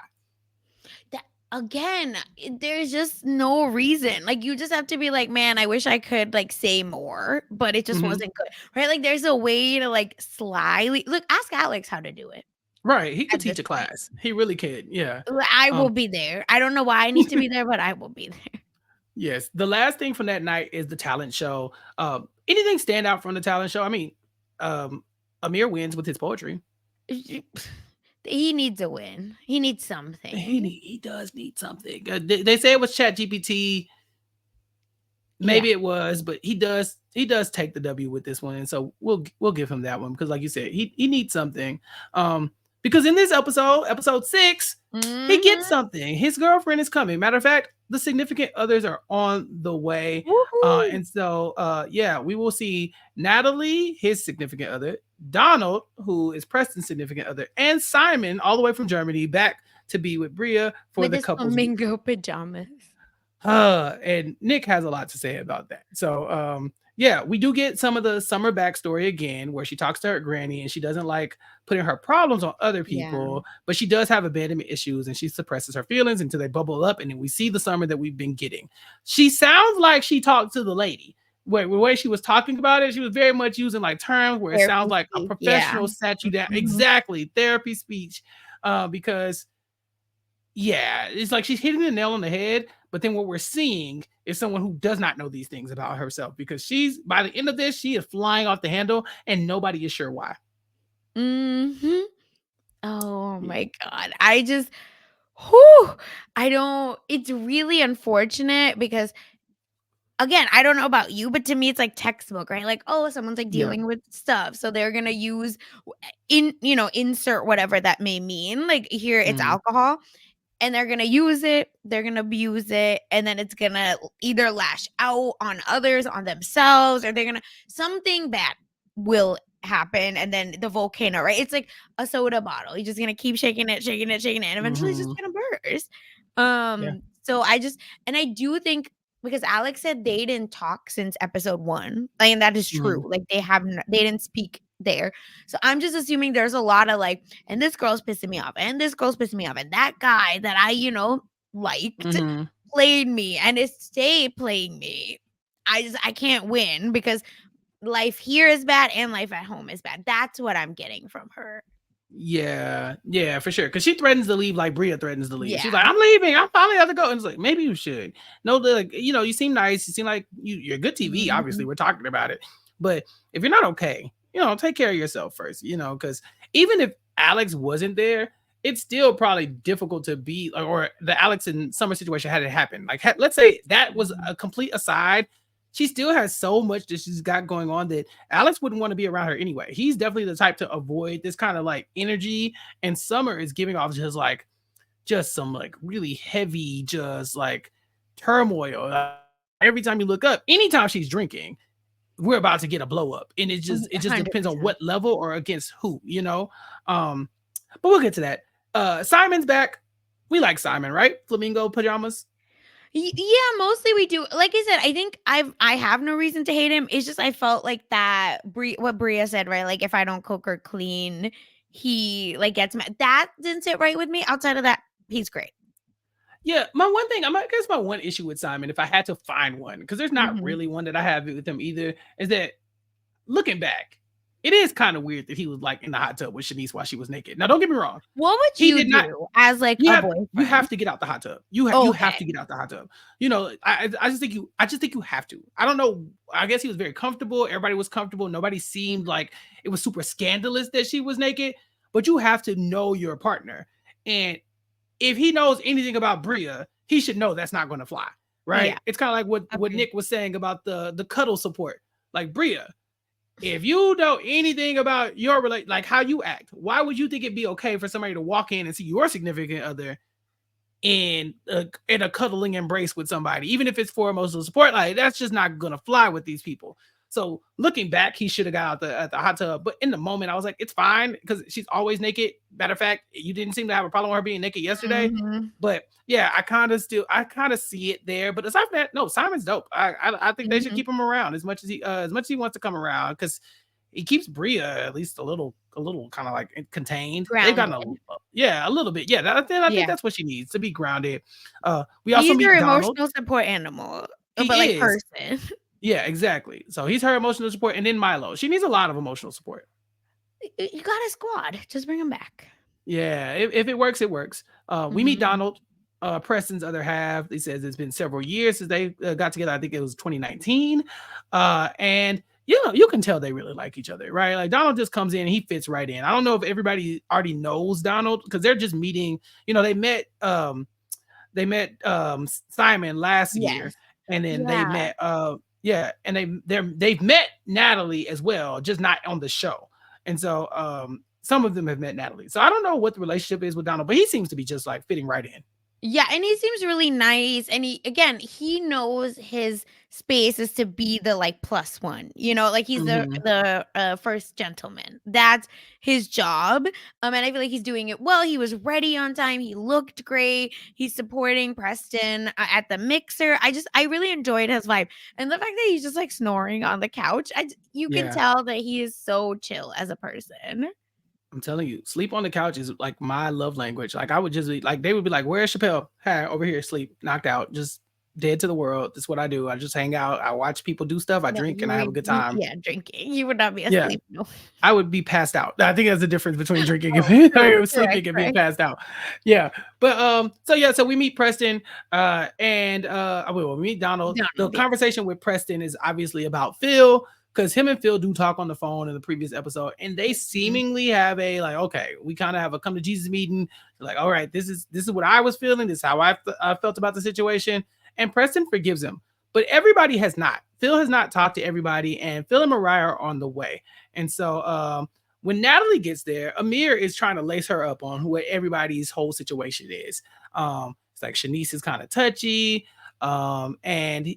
That again, there's just no reason. Like you just have to be like, man, I wish I could like say more, but it just Mhm. wasn't good. Right? Like there's a way to like slyly look, ask Alex how to do it Right. He could at this teach a point. class. He really could. Yeah. I Um will be there. I don't know why I need to be there, but I will be yes. The last thing from that night is the talent show. Anything stand out from the talent show? I mean, um Amir wins with his poetry. there. He needs a win. He needs something. He does need something. They say it was Chat GPT. Yeah. Maybe it was, but he does take the W with this one, and so we'll give him that one because, like you said, he needs something. Because in this episode 6, he gets Mhm. something. His girlfriend is coming. Matter of fact, the significant others are on the way. Woohoo. And so yeah, we will see Natalie, his significant other, Donald, who is Preston's significant other, and Simon, all the way from Germany, back to be with Bria for With the his couples meeting. flamingo pajamas. And Nick has a lot to say about that. So yeah, we do get some of the summer backstory again where she talks to her granny and she doesn't like putting her problems on other Yeah. people, but she does have abandonment issues and she suppresses her feelings until they bubble up, and then we see the summer that we've been getting. She sounds like she talked to the lady. Wait, the way she was talking about it, she was very much using like terms where it sounds Therapy like a speak. Yeah. professional sat you down. Mhm. Exactly, therapy speech. Because yeah, it's like she's hitting the nail on the head, but then what we're seeing is someone who does not know these things about herself because she's by the end of this, she is flying off the handle and nobody is sure why. Mhm. Oh Yeah. my god. I just whew, I don't it's really unfortunate because again, I don't know about you, but to me it's like textbook, right? Like, oh, someone's like Yeah. dealing with stuff, so they're going to use insert whatever that may mean. Like here it's Mhm. alcohol and they're going to use it, they're going to abuse it, and then it's going to either lash out on others, on themselves, or they're going to something bad will happen and then the volcano, right? It's like a soda bottle. You're just going to keep shaking it, shaking it, shaking it, and eventually it's just Mhm. going to burst. Yeah. So I do think because Alex said they didn't talk since episode 1, like, and that is true. Mhm. Like they didn't speak there. So I'm just assuming there's a lot of like, and this girl's pissing me off, and this girl's pissing me off, and that guy that I liked Mhm. played me, and it stay playing me. I can't win because life here is bad and life at home is bad. That's what I'm getting from her. Yeah, yeah, for sure. Because she threatens to leave like Bria threatens to leave. She's like, Yeah. "I'm leaving. I finally have to go." And it's like, maybe you should. No, like you seem nice. You seem like you're good TV. Obviously, Mhm. we're talking about it. But if you're not okay, take care of yourself first. Because even if Alex wasn't there, it's still probably difficult to be or the Alex and Summer situation had it happen. Like, let's say that was Mhm. a complete aside. She still has so much that she's got going on that Alex wouldn't want to be around her anyway. He's definitely the type to avoid this kind of like energy. And Summer is giving off just some like really heavy, just like turmoil. Every time you look up, anytime she's drinking, we're about to get a blow up. And it just depends on 100%. what level or against who. But we'll get to that. Simon's back. We like Simon, right? Flamingo pajamas. Yeah, mostly we do. Like I said, I think I have no reason to hate him. It's just I felt like that what Bria said, right? Like if I don't cook or clean, he like gets mad. That didn't sit right with me. Outside of that, he's great. Yeah, my one thing, I guess my one issue with Simon, if I had to find one, because there's not Mhm. really one that I have with him either, is that looking back, it is kind of weird that he was like in the hot tub with Shanice while she was naked. Now, don't get me wrong. What would you do as like a boyfriend? You have to get out the hot tub. You have to get out the hot tub. You know, I just think you have to. I don't know. I guess he was very comfortable. Everybody was comfortable. Nobody seemed like it was super scandalous that she was naked. But you have to know your partner, and if he knows anything about Bria, he should know that's not going to fly, right? Yeah. It's kind of like what Nick was saying about the cuddle support. Like, Bria, if you know anything about your like how you act, why would you think it'd be okay for somebody to walk in and see your significant other in a cuddling embrace with somebody, even if it's for emotional support? Like, that's just not going to fly with these people. So looking back, he should have got out at the hot tub. But in the moment, I was like, it's fine because she's always naked. Matter of fact, you didn't seem to have a problem with her being naked yesterday. Mm-hmm. But yeah, I kind of see it there. But aside from that, no, Simon's dope. I think they should keep him around as much as he wants to come around, because he keeps Bria at least a little kind of like contained. They've gotten a little bit. Yeah, I think that's what she needs, to be grounded. We also meet Donald. Emotional support animal, but like person. Yeah, exactly. So he's her emotional support, and then Milo. She needs a lot of emotional support. You got a squad. Just bring him back. Yeah, if it works, it works. We meet Donald, Preston's other half. He says it's been several years since they got together. I think it was 2019. And you can tell they really like each other, right? Like, Donald just comes in and he fits right in. I don't know if everybody already knows Donald, because they're just meeting. They met Simon last year, and then they met and they've met Natalie as well, just not on the show. And so some of them have met Natalie. So I don't know what the relationship is with Donald, but he seems to be just like fitting right in. Yeah, and he seems really nice. And he knows his space is to be the like plus one, like he's the first gentleman. That's his job. And I feel like he's doing it well. He was ready on time. He looked great. He's supporting Preston at the mixer. I really enjoyed his vibe. And the fact that he's just like snoring on the couch, you can tell that he is so chill as a person. I'm telling you, sleep on the couch is like my love language. Like, I would just be like, they would be like, where's Chappell? Hey, over here, sleep, knocked out, just dead to the world. That's what I do. I just hang out. I watch people do stuff. I drink and I have a good time. Yeah, drinking. You would not be asleep. Yeah. No. I would be passed out. I think that's the difference between drinking and sleeping and being passed out. Yeah. But so we meet Preston and we meet Donald. The conversation with Preston is obviously about Phil, because him and Phil do talk on the phone in the previous episode, and they seemingly have a like, okay, we kind of have a come to Jesus meeting. They're like, all right, this is what I was feeling. This is how I felt about the situation. And Preston forgives him, but everybody has not. Phil has not talked to everybody, and Phil and Mariah are on the way. And so when Natalie gets there, Amir is trying to lace her up on what everybody's whole situation is. It's like Shanice is kind of touchy. And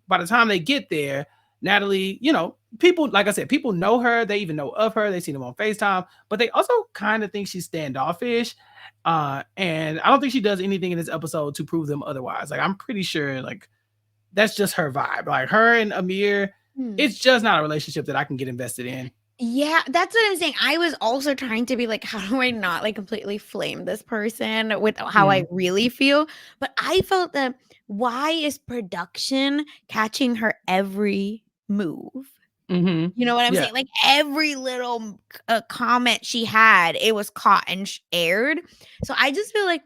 by the time they get there, Natalie, people, like I said, people know her. They even know of her. They've seen them on FaceTime, but they also kind of think she's standoffish. And I don't think she does anything in this episode to prove them otherwise. Like, I'm pretty sure like that's just her vibe. Like, her and Amir, it's just not a relationship that I can get invested in. Yeah, that's what I'm saying. I was also trying to be like, how do I not like completely flame this person with how I really feel? But I felt that, why is production catching her every move? You know what I'm saying? Like, every little comment she had, it was caught and aired. So I just feel like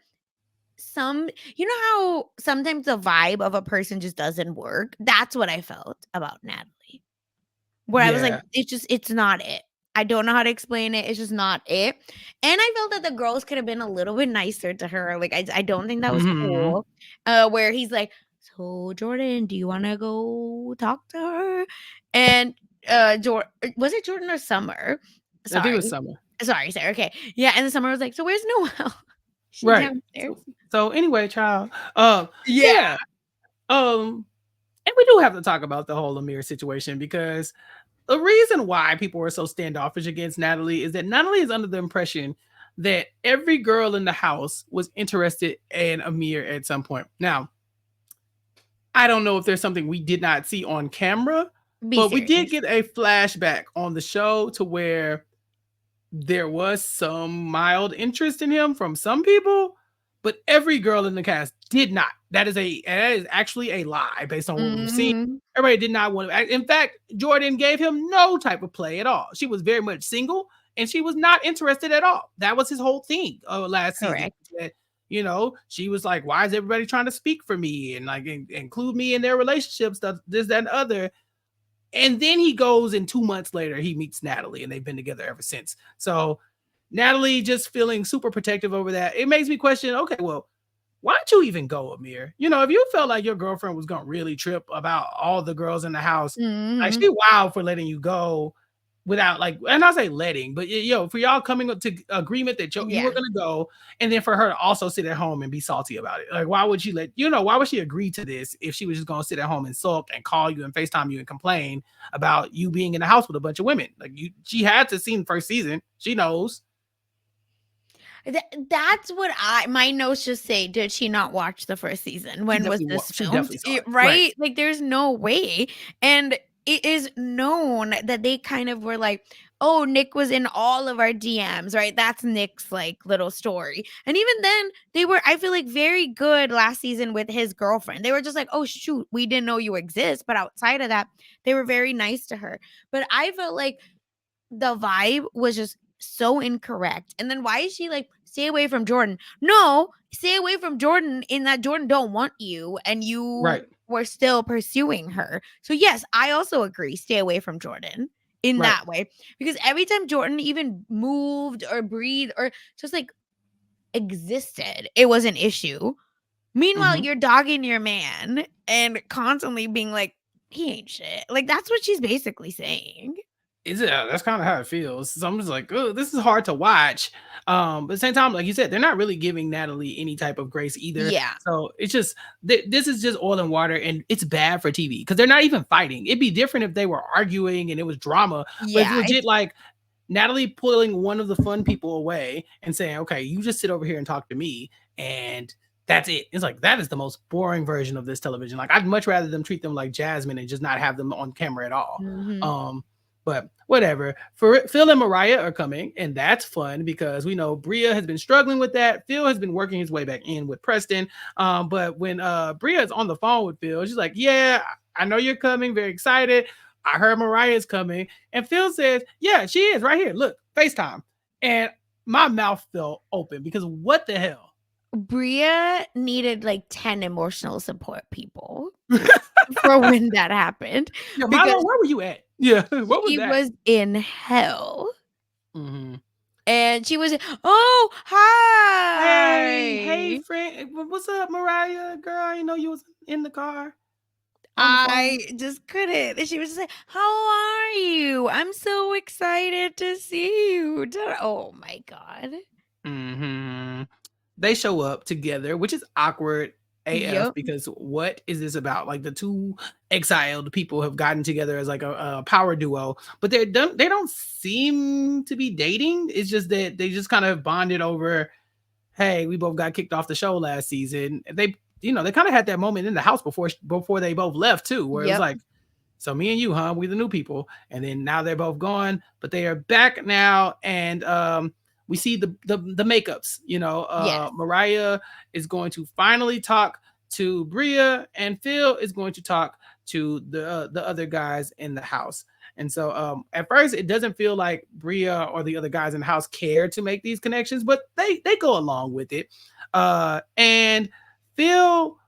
how sometimes the vibe of a person just doesn't work? That's what I felt about Natalie. Where I was like, it's not it. I don't know how to explain it. It's just not it. And I felt that the girls could have been a little bit nicer to her. Like, I don't think that was cool. Where he's like, so Jordan, do you want to go talk to her? And was it Jordan or Summer? Sorry. I think it was Summer. Sorry. Okay. Yeah. And the Summer was like, so where's Noelle? She's right. So anyway, child. Yeah. And we do have to talk about the whole Amir situation, because the reason why people were so standoffish against Natalie is that Natalie is under the impression that every girl in the house was interested in Amir at some point. Now, I don't know if there's something we did not see on camera, but we did get a flashback on the show to where there was some mild interest in him from some people, but every girl in the cast did not. That is actually a lie based on what we've seen. Mm-hmm. Everybody did not want to. In fact, Jordan gave him no type of play at all. She was very much single, and she was not interested at all. That was his whole thing last season. Correct. That, she was like, "Why is everybody trying to speak for me and like include me in their relationship stuff, this, that, and other?" And then he goes, and 2 months later, he meets Natalie, and they've been together ever since. So Natalie just feeling super protective over that. It makes me question, okay, well, why'd you even go, Amir? If you felt like your girlfriend was going to really trip about all the girls in the house, like she wild for letting you go without and I say letting, but for y'all coming up to agreement that you were going to go, and then for her to also sit at home and be salty about it. Like, why would she why would she agree to this if she was just going to sit at home and sulk and call you and FaceTime you and complain about you being in the house with a bunch of women? Like she had to see the first season. She knows. That's what my notes just say. Did she not watch the first season? When was this filmed? Right? Like, there's no way. And it is known that they kind of were like, oh, Nick was in all of our DMs, right? That's Nick's little story. And even then, they were, I feel like, very good last season with his girlfriend. They were just like, oh, shoot, we didn't know you exist. But outside of that, they were very nice to her. But I felt like the vibe was just so incorrect. And then why is she like, stay away from Jordan? No, stay away from Jordan in that Jordan don't want you, and you were still pursuing her. So yes, I also agree, stay away from Jordan in that way, because every time Jordan even moved or breathed or just existed, it was an issue. Meanwhile, you're dogging your man and constantly being like, he ain't shit. That's what she's basically saying. That's kind of how it feels. So I'm just like, oh, this is hard to watch. But at the same time, like you said, they're not really giving Natalie any type of grace either. Yeah. So it's just, this is just oil and water, and it's bad for TV because they're not even fighting. It'd be different if they were arguing and it was drama. Yeah, but it's legit like Natalie pulling one of the fun people away and saying, okay, you just sit over here and talk to me, and that's it. It's like, that is the most boring version of this television. Like, I'd much rather them treat them like Jasmine and just not have them on camera at all. But whatever. Phil and Mariah are coming, and that's fun because we know Bria has been struggling with that. Phil has been working his way back in with Preston. But when Bria is on the phone with Phil, she's like, yeah, I know you're coming. Very excited. I heard Mariah is coming. And Phil says, yeah, she is right here. Look, FaceTime. And my mouth fell open because what the hell? Bria needed 10 emotional support people for when that happened. Yeah, Milo, where were you at? Yeah, what was that? She was in hell. And she was, oh, hi. Hey, friend. What's up, Mariah? Girl, I didn't know you was in the car. I just couldn't. And she was just like, how are you? I'm so excited to see you. Oh, my God. They show up together, which is awkward AF because what is this about? Like, the two exiled people have gotten together as a power duo, but they don't seem to be dating. It's just that they just kind of bonded over, hey, we both got kicked off the show last season. They kind of had that moment in the house before they both left too, where it was like, so me and you, huh? We the new people. And then now they're both gone, but they are back now. And we see the makeups, Mariah is going to finally talk to Bria, and Phil is going to talk to the other guys in the house. And so at first it doesn't feel like Bria or the other guys in the house care to make these connections, but they go along with it. And Phil,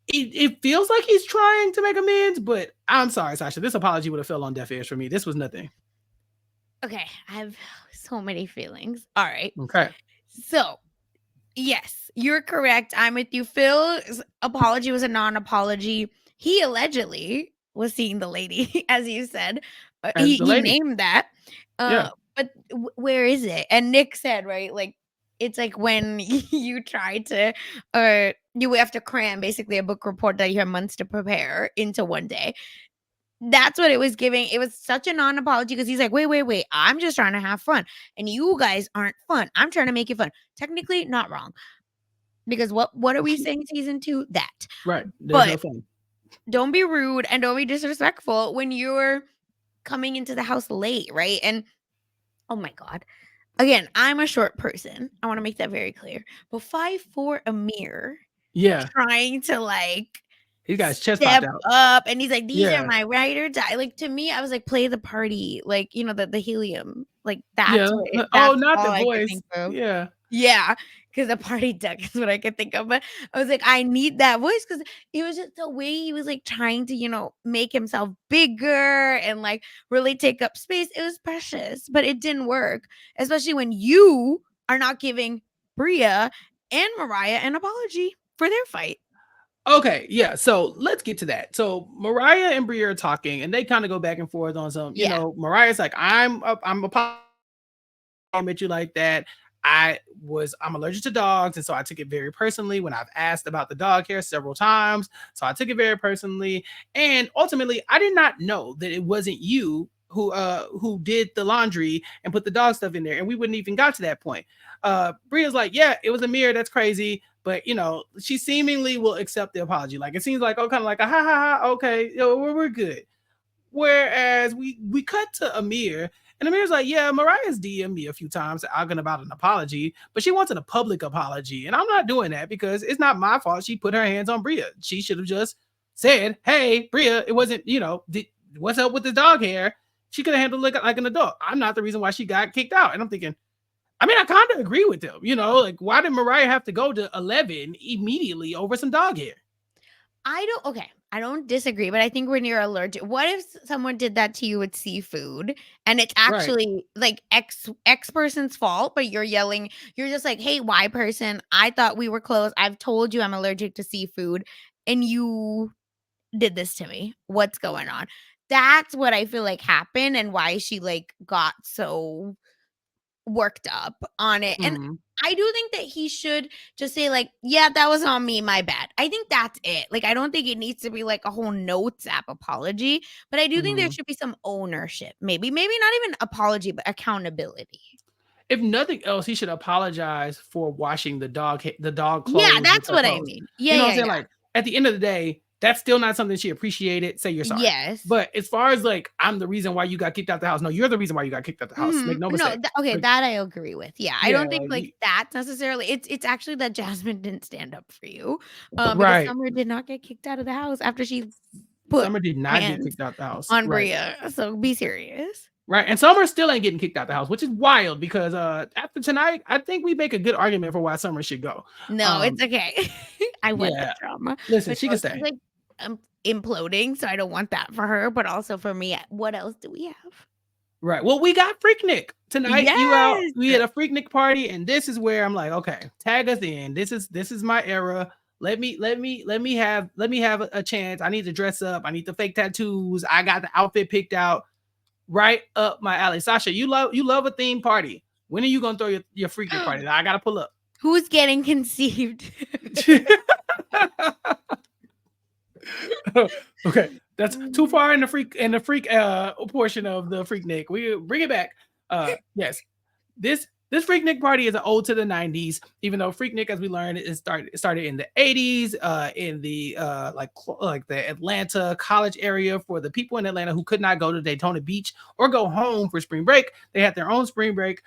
it feels like he's trying to make amends, but I'm sorry, Sasha, this apology would have fell on deaf ears for me. This was nothing. Okay, I have so many feelings. All right. Okay. So, yes, you're correct. I'm with you. Phil's apology was a non-apology. He allegedly was seeing the lady, as you said. He named that. But where is it? And Nick said, right, it's like when you try to, you have to cram basically a book report that you have months to prepare into one day. That's what it was giving. It was such a non-apology because he's like, wait. I'm just trying to have fun. And you guys aren't fun. I'm trying to make it fun. Technically, not wrong. Because what are we saying season 2? That. Right. There's no fun. Don't be rude and don't be disrespectful when you're coming into the house late, right? And oh my God. again, I'm a short person. I want to make that very clear. But 5'4" Amir Yeah, trying to like he got his chest popped step out. up, and he's like, these are Yeah, my ride or die. Like, to me, I was like, play the party, like, the helium, like yeah. Oh, that's not all the I could voice. think of. Yeah. Yeah, because the party duck is what I could think of. But I was like, I need that voice because it was just the way he was like trying to, make himself bigger and like really take up space. It was precious, but it didn't work, especially when you are not giving Bria and Mariah an apology for their fight. Okay, yeah. So let's get to that. So Mariah and Bria are talking, and they kind of go back and forth on some. Yeah. Mariah's like, I'm at you like that. I'm allergic to dogs, and so I took it very personally when I've asked about the dog hair several times. So I took it very personally, and ultimately, I did not know that it wasn't you who did the laundry and put the dog stuff in there, and we wouldn't even got to that point. Bria's like, yeah, it was a mirror. That's crazy. But she seemingly will accept the apology. Like it seems like kind of like a ha ha ha. Okay, we're good. Whereas we cut to Amir, and Amir's like, yeah, Mariah's DM'd me a few times asking about an apology, but she wanted a public apology. And I'm not doing that because it's not my fault she put her hands on Bria. She should have just said, hey, Bria, it wasn't, what's up with the dog hair? She could have handled it like an adult. I'm not the reason why she got kicked out. And I'm thinking, I mean, I kind of agree with them, like why did Mariah have to go to 11 immediately over some dog hair? I don't disagree, but I think when you're allergic, what if someone did that to you with seafood and it's Right. actually like X person's fault, but you're just like, hey, Y person, I thought we were close. I've told you I'm allergic to seafood and you did this to me. What's going on? That's what I feel like happened and why she like got so worked up on it. And Mhm. I do think that he should just say like, yeah, that was on me, my bad. I think that's it. Like, I don't think it needs to be like a whole notes app apology, but I do think there Mhm. should be some ownership. Maybe not even apology, but accountability. If nothing else, he should apologize for washing the dog Yeah, clothes with that's her what I clothes. mean. You Yeah, know what yeah, I'm saying? yeah. Like at the end of the day, that's still not something she appreciated. Say you're sorry. Yes. But as far as like I'm the reason why you got kicked out the house. No, you're the reason why you got kicked out the house. Make no No, mistake. okay, Like, that I agree with. Yeah, I yeah, don't think like you, that's necessarily. It's actually that Jasmine didn't stand up for you, because right. Summer did not get kicked out of the house after she put Summer did not get hands kicked out the house. on Right. Bria. So be serious. Right. And Summer still ain't getting kicked out the house, which is wild because after tonight, I think we make a good argument for why Summer should go. No, it's okay. I want the Yeah. drama, Listen, but she no, can she's stay. like imploding, so I don't want that for her. But also for me, what else do we have? Right. Well, we got Freaknik tonight. Yes. We had a Freaknik party, and this is where I'm like, okay, tag us in. This is my era. Let me have a chance. I need to dress up. I need the fake tattoos. I got the outfit picked out. Right up my alley. Sasha, you love a theme party. When are you gonna throw your Freaknik party? I gotta pull up. Who's getting conceived? Okay, that's too far in the freak portion of the Freaknik. We bring it back. Yes, this Freaknik party is an ode to the 90s, even though Freaknik, as we learned, it started in the 80s, in the like the Atlanta college area for the people in Atlanta who could not go to Daytona Beach or go home for spring break. They had their own spring break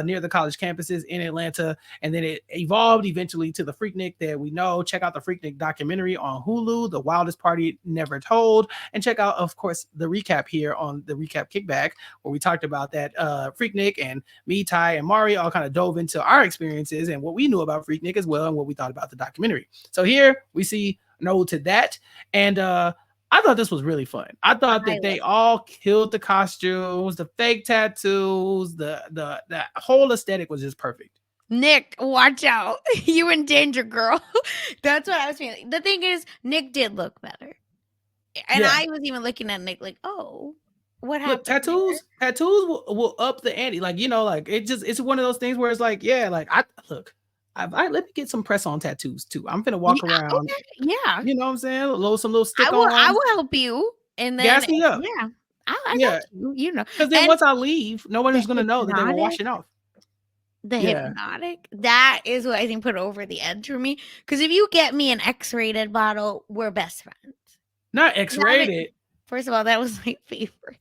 near the college campuses in Atlanta, and then it evolved eventually to the Freaknik that we know. Check out the Freaknik documentary on Hulu, The Wildest Party Never Told, and check out, of course, the recap here on the Recap Kickback, where we talked about that Freaknik, and me, Ty, and Mari all kind of dove into our experiences and what we knew about Freaknik as well, and what we thought about the documentary. So here we see an ode to that, and I thought this was really fun. I thought that they all killed the costumes, the fake tattoos, the whole aesthetic was just perfect. Nick, watch out. You in danger, girl. That's what I was feeling. The thing is, Nick did look better. And Yeah. I was even looking at Nick like, oh, what happened? Look, tattoos will up the ante. Like, like it's one of those things where it's like, yeah, like I let me get some press on tattoos too. I'm gonna walk Yeah, around. okay, yeah. You know what I'm saying? Some little stick I on. will help you. And then Gas me up. yeah, I Yeah. got you, Because then And once I leave, no one the is gonna know that they were hypnotic, washing off. the Yeah. hypnotic, that is what I think put over the edge for me. Because if you get me an X-rated bottle, we're best friends. Not X-rated. First of all, that was my favorite.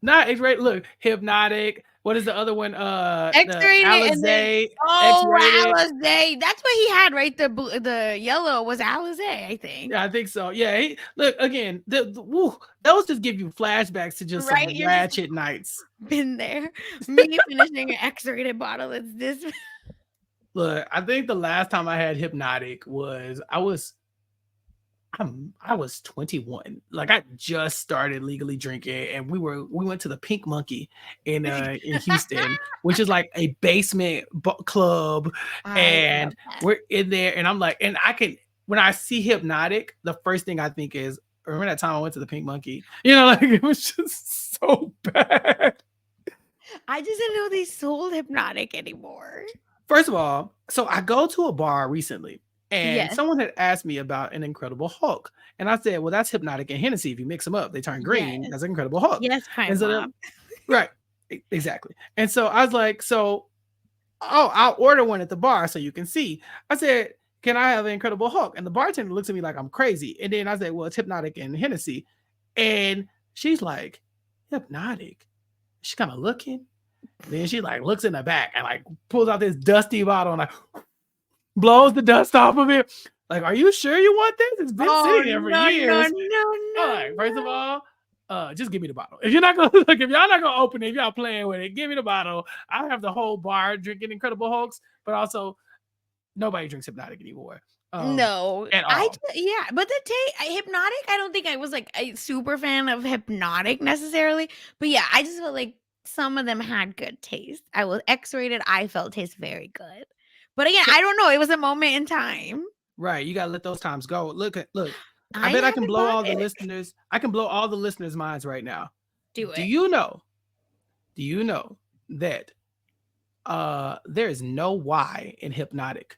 Not X-rated. Look, hypnotic, What is the other one? X-rated and then Alizé. That's what he had, right? The yellow was Alizé, I think. Yeah, I think so. Yeah, look again. Those just give you flashbacks to just some ratchet nights. Been there. Me finishing an X-rated bottle. It's this. Look, I think the last time I had Hypnotic was I was 21. Like I just started legally drinking, and we went to the Pink Monkey in Houston, which is like a basement club, and we're in there, and I'm like, and when I see Hypnotic, the first thing I think is, remember that time I went to the Pink Monkey? You know, like it was just so bad. I just didn't know they sold Hypnotic anymore. First of all, so I go to a bar recently, and someone had asked me about an Incredible Hulk. And I said, well, that's Hypnotic and Hennessy. If you mix them up, they turn green. That's an Incredible Hulk. Yes, right. Exactly. And so I was like, I'll order one at the bar so you can see. I said, can I have an Incredible Hulk? And the bartender looks at me like I'm crazy. And then I said, well, it's Hypnotic and Hennessy. And she's like, Hypnotic? She's kind of looking. Then she like looks in the back and like pulls out this dusty bottle and like blows the dust off of it. Like, are you sure you want this? It's been sitting there for years. No. Right, first of all, just give me the bottle. If you're not gonna if y'all not gonna open it, if y'all playing with it, give me the bottle. I have the whole bar drinking Incredible Hulks, but also nobody drinks Hypnotic anymore. No, at all. But the Hypnotic, I don't think I was like a super fan of Hypnotic necessarily, but yeah, I just felt like some of them had good taste. I was X-rated. I felt tastes very good. But again, I don't know. It was a moment in time. Right. You got to let those times go. Look. I bet I can blow all the listeners. I can blow all the listeners' minds right now. Do it. Do you know that there is no Y in Hypnotic?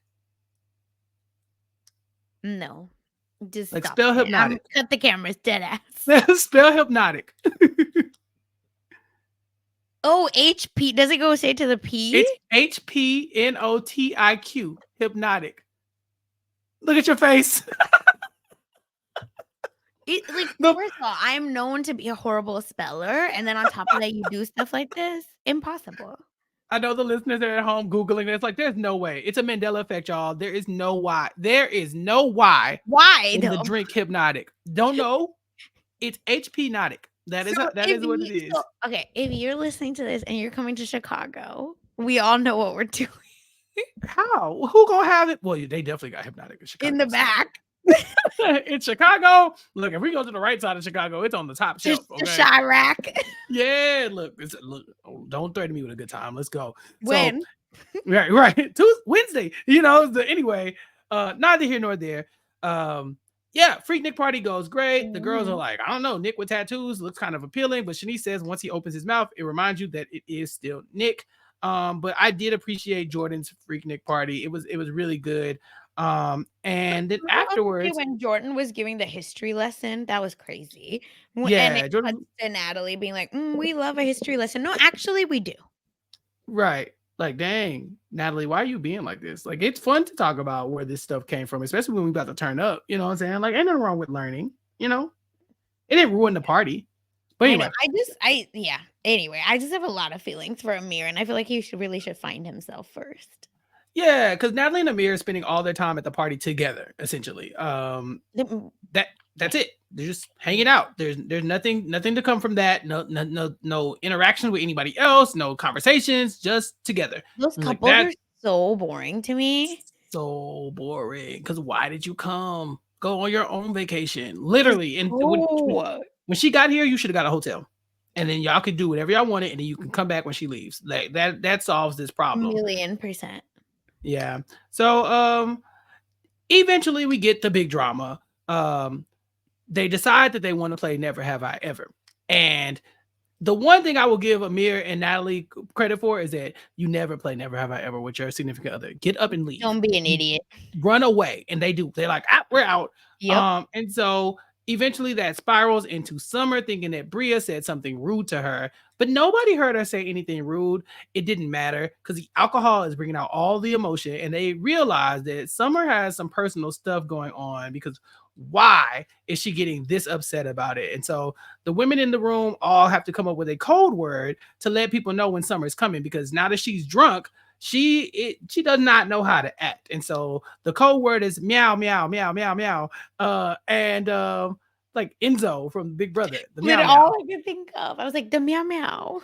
No. Just like spell Hypnotic. Cut the cameras, dead ass. Spell Hypnotic. Oh, HP. Does it go straight to the P? It's HPNOTIQ. Hypnotic. Look at your face. First of all, I'm known to be a horrible speller, and then on top of that, you do stuff like this. Impossible. I know the listeners are at home Googling it. It's like, there's no way. It's a Mandela effect, y'all. There is no Y. There is no Y. Why? In the drink Hypnotic. Don't know. It's HP-notic. That is what it is. Okay, if you're listening to this and you're coming to Chicago, we all know what we're doing. How? Who gonna have it? Well, they definitely got Hypnotic in Chicago. In the back. In Chicago, look, if we go to the right side of Chicago, it's on the top shelf. Okay? Chirac. Yeah, look, don't threaten me with a good time. Let's go. When? So, right. Wednesday. Anyway, neither here nor there. Yeah, Freak Nick party goes great. The girls are like, I don't know, Nick with tattoos looks kind of appealing, but Shanice says once he opens his mouth, it reminds you that it is still Nick. But I did appreciate Jordan's Freak Nick party. It was really good. And then afterwards, when Jordan was giving the history lesson, that was crazy. And Jordan and Natalie being like, we love a history lesson. No, actually we do. Right. Like, dang, Natalie, why are you being like this? Like, it's fun to talk about where this stuff came from, especially when we about to turn up. You know what I'm saying? Like, ain't nothing wrong with learning, It didn't ruin the party. But anyway. Anyway, I just have a lot of feelings for Amir, and I feel like he should find himself first. Yeah, because Natalie and Amir are spending all their time at the party together, essentially. That's it. They're just hanging out. There's nothing to come from that. No interaction with anybody else. No conversations. Just together. Those couples are so boring to me. So boring. Because why did you come? Go on your own vacation. Literally. And when she got here, you should have got a hotel. And then y'all could do whatever y'all wanted, and then you can come back when she leaves. Like that solves this problem. 1,000,000%. Yeah. So eventually we get the big drama. They decide that they want to play Never Have I Ever. And the one thing I will give Amir and Natalie credit for is that you never play Never Have I Ever with your significant other. Get up and leave. Don't be an idiot. Run away. And they do. They're like, we're out. Yep. And so eventually that spirals into Summer thinking that Bria said something rude to her, but nobody heard her say anything rude. It didn't matter because the alcohol is bringing out all the emotion, and they realize that Summer has some personal stuff going on because why is she getting this upset about it? And so the women in the room all have to come up with a code word to let people know when Summer is coming, because now that she's drunk, she does not know how to act. And so the code word is meow, meow, meow, meow, meow. And like Enzo from Big Brother. The meow, Literally, meow. all I could think of. I was like, the meow meow.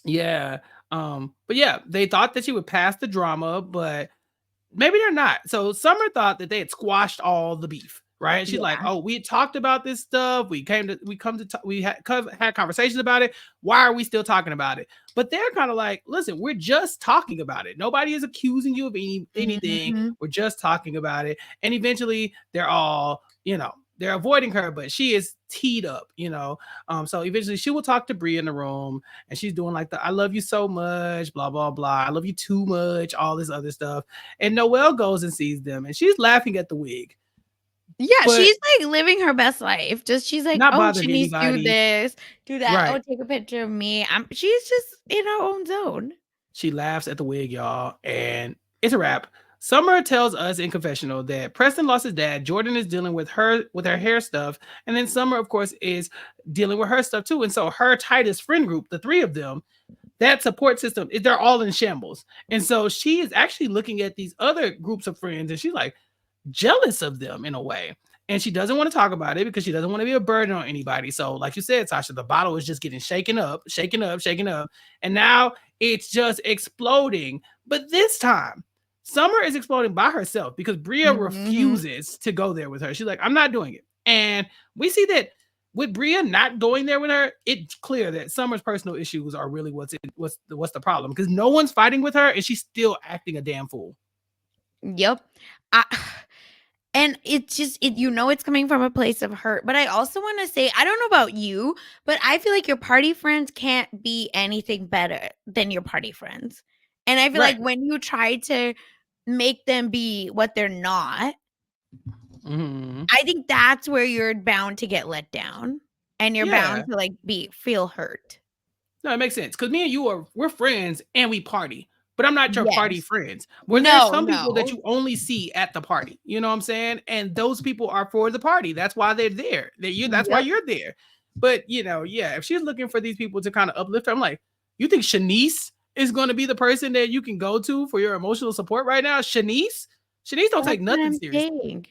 Yeah. But yeah, they thought that she would pass the drama, but maybe they're not. So Summer thought that they had squashed all the beef, right? She's like, "Oh, we talked about this stuff. We had conversations about it. Why are we still talking about it?" But they're kind of like, "Listen, we're just talking about it. Nobody is accusing you of anything. Mm-hmm. We're just talking about it." And eventually, they're all, they're avoiding her, but she is teed up, so eventually she will talk to Bria in the room, and she's doing like the "I love you so much," blah blah blah, "I love you too much," all this other stuff. And Noelle goes and sees them, and she's laughing at the wig. Yeah, she's like living her best life. She's like, not oh, bothering she needs to do anybody. this, do that. Right. Oh, take a picture of me. She's just in her own zone. She laughs at the wig, y'all, and it's a wrap. Summer tells us in confessional that Preston lost his dad. Jordan is dealing with her hair stuff. And then Summer, of course, is dealing with her stuff too. And so her tightest friend group, the three of them, that support system, they're all in shambles. And so she is actually looking at these other groups of friends, and she's like jealous of them in a way. And she doesn't want to talk about it because she doesn't want to be a burden on anybody. So like you said, Sasha, the bottle is just getting shaken up. And now it's just exploding. But this time, Summer is exploding by herself because Bria refuses to go there with her. She's like, "I'm not doing it." And we see that with Bria not going there with her, it's clear that Summer's personal issues are really what's the problem, because no one's fighting with her and she's still acting a damn fool. Yep. And it's just, it's coming from a place of hurt. But I also want to say, I don't know about you, but I feel like your party friends can't be anything better than your party friends. And I feel like when you try to make them be what they're not, I think that's where you're bound to get let down, and you're bound to like feel hurt. No, it makes sense, because me and you we're friends and we party, but I'm not your party friends. There's some people that you only see at the party, you know what I'm saying? And those people are for the party. That's why they're there. That's why you're there. But if she's looking for these people to kind of uplift her, I'm like, you think Shanice is going to be the person that you can go to for your emotional support right now? Shanice don't take nothing seriously.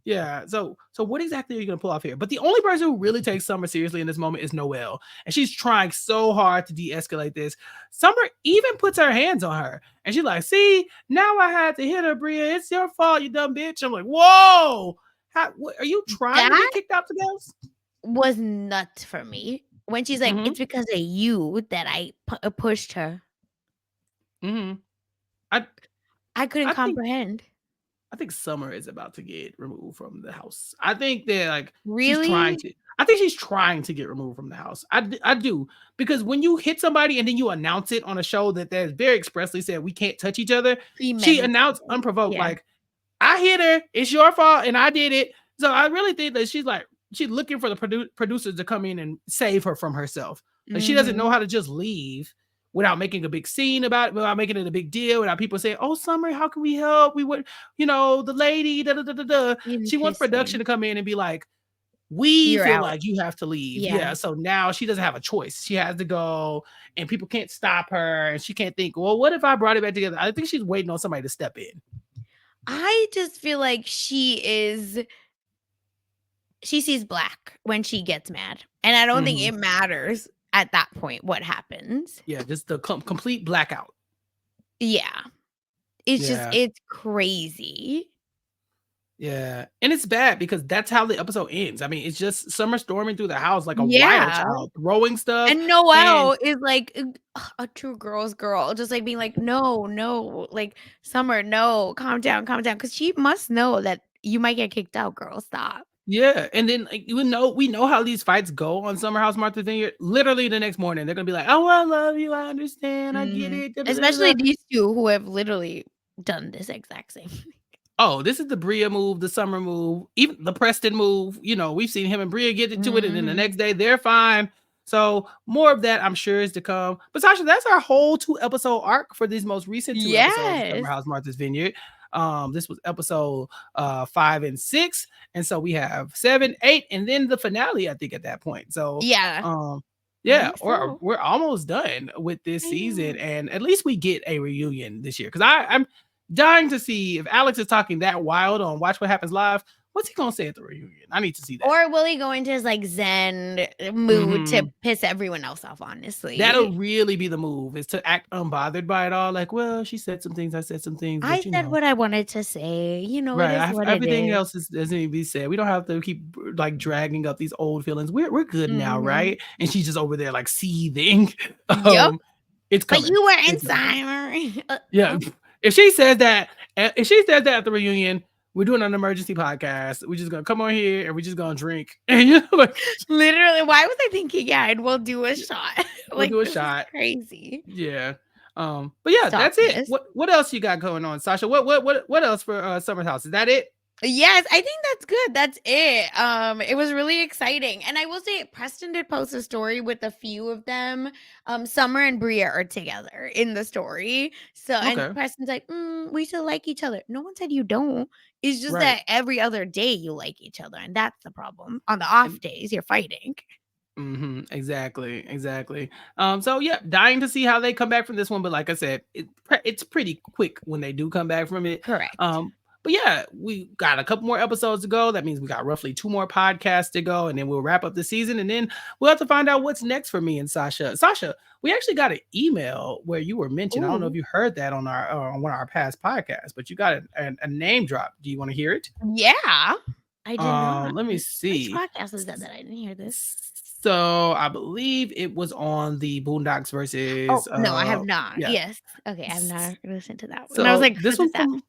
Yeah. So what exactly are you going to pull off here? But the only person who really takes Summer seriously in this moment is Noelle. And she's trying so hard to de-escalate this. Summer even puts her hands on her. And she's like, "See, now I had to hit her, Bria. It's your fault, you dumb bitch." I'm like, whoa. Are you trying to get kicked out the house? Was nuts for me. When she's like, "It's because of you that I pushed her." I couldn't comprehend. I think Summer is about to get removed from the house. I think they're like, really? I think she's trying to get removed from the house. I do. Because when you hit somebody and then you announce it on a show that very expressly said we can't touch each other, she announced unprovoked, like, "I hit her, it's your fault, and I did it." So I really think that she's looking for the producers to come in and save her from herself. Like, she doesn't know how to just leave without making a big scene about it, without making it a big deal, without people saying, "Oh, Summer, how can we help? We would, the lady, da da da da da." She wants production to come in and be like, "We feel like you have to leave." Yeah. So now she doesn't have a choice. She has to go, and people can't stop her, and she can't think, "Well, what if I brought it back together?" I think she's waiting on somebody to step in. I just feel like she sees black when she gets mad, and I don't think it matters at that point what happens. Yeah, just the complete blackout. Yeah. It's crazy. Yeah. And it's bad because that's how the episode ends. I mean, it's just Summer storming through the house like a wild child, throwing stuff. And Noelle is like a true girl's girl, just like being like, no, like, Summer, no, calm down. Because she must know that you might get kicked out, girl. Stop. Yeah. And then we know how these fights go on Summer House Martha's Vineyard. Literally the next morning, they're going to be like, "Oh, I love you. I understand. I get it." Especially these two who have literally done this exact same thing. Oh, this is the Bria move, the Summer move, even the Preston move. We've seen him and Bria get into it, and then the next day they're fine. So more of that, I'm sure, is to come. But Sasha, that's our whole 2-episode arc for these most recent 2 episodes of Summer House Martha's Vineyard. This was episode 5 and 6, and so we have 7, 8, and then the finale, I think, at that point. So Yeah. yeah, we're almost done with this season, and at least we get a reunion this year. Because I'm dying to see if Alex is talking that wild on Watch What Happens Live. What's he gonna say at the reunion? I need to see that. Or will he go into his like Zen mood to piss everyone else off? Honestly, that'll really be the move, is to act unbothered by it all. Like, well, she said some things, I said some things. But, I said what I wanted to say. You know, right? it is what everything it is. else doesn't need to be said. We don't have to keep like dragging up these old feelings. We're good now, right? And she's just over there like seething. Yep. It's coming. But you were inside. Yeah. If she says that at the reunion, we're doing an emergency podcast. We're just gonna come on here and we're just gonna drink. And you know, like, literally, why was I thinking? Yeah, and we'll do a shot. We'll do a shot. Crazy. Yeah. But yeah, that's it. What else you got going on, Sasha? What else for Summer House? Is that it? Yes, I think that's good. That's it. It was really exciting. And I will say Preston did post a story with a few of them. Summer and Bria are together in the story. So and Preston's like, we still like each other. No one said you don't. It's just that every other day you like each other. And that's the problem. On the off days, you're fighting. Exactly. So yeah, dying to see how they come back from this one. But like I said, it's pretty quick when they do come back from it. Correct. But yeah, we got a couple more episodes to go. That means we got roughly 2 more podcasts to go, and then we'll wrap up the season, and then we'll have to find out what's next for me and Sasha. Sasha, we actually got an email where you were mentioned. I don't know if you heard that on on one of our past podcasts, but you got a name drop. Do you want to hear it? Yeah, I did not. Let me see. Which podcast is that I didn't hear this? So I believe it was on the Boondocks versus. Oh no, I have not. Yeah. Yes, okay, I have not listened to that one. So I was like, this one from.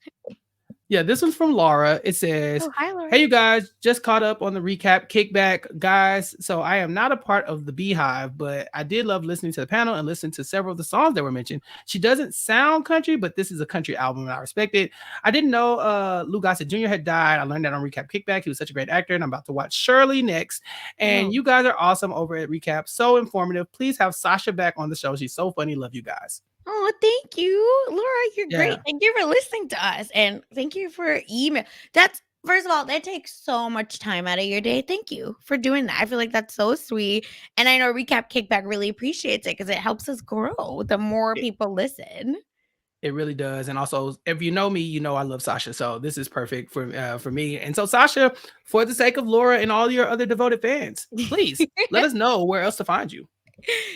Yeah, this one's from Laura. It says, hi, Laura. Hey, you guys, just caught up on the recap kickback, guys. So I am not a part of the Beehive, but I did love listening to the panel and listening to several of the songs that were mentioned. She doesn't sound country, but this is a country album and I respect it. I didn't know Lou Gossett Jr. had died. I learned that on Recap Kickback. He was such a great actor, and I'm about to watch Shirley next. And you guys are awesome over at Recap. So informative. Please have Sasha back on the show. She's so funny. Love you guys. Oh, thank you, Laura. You're great. Thank you for listening to us, and thank you for email. That's first of all, that takes so much time out of your day. Thank you for doing that. I feel like that's so sweet, and I know Recap Kickback really appreciates it because it helps us grow. The more people listen, it really does. And also, if you know me, you know I love Sasha, so this is perfect for me. And so, Sasha, for the sake of Laura and all your other devoted fans, please let us know where else to find you.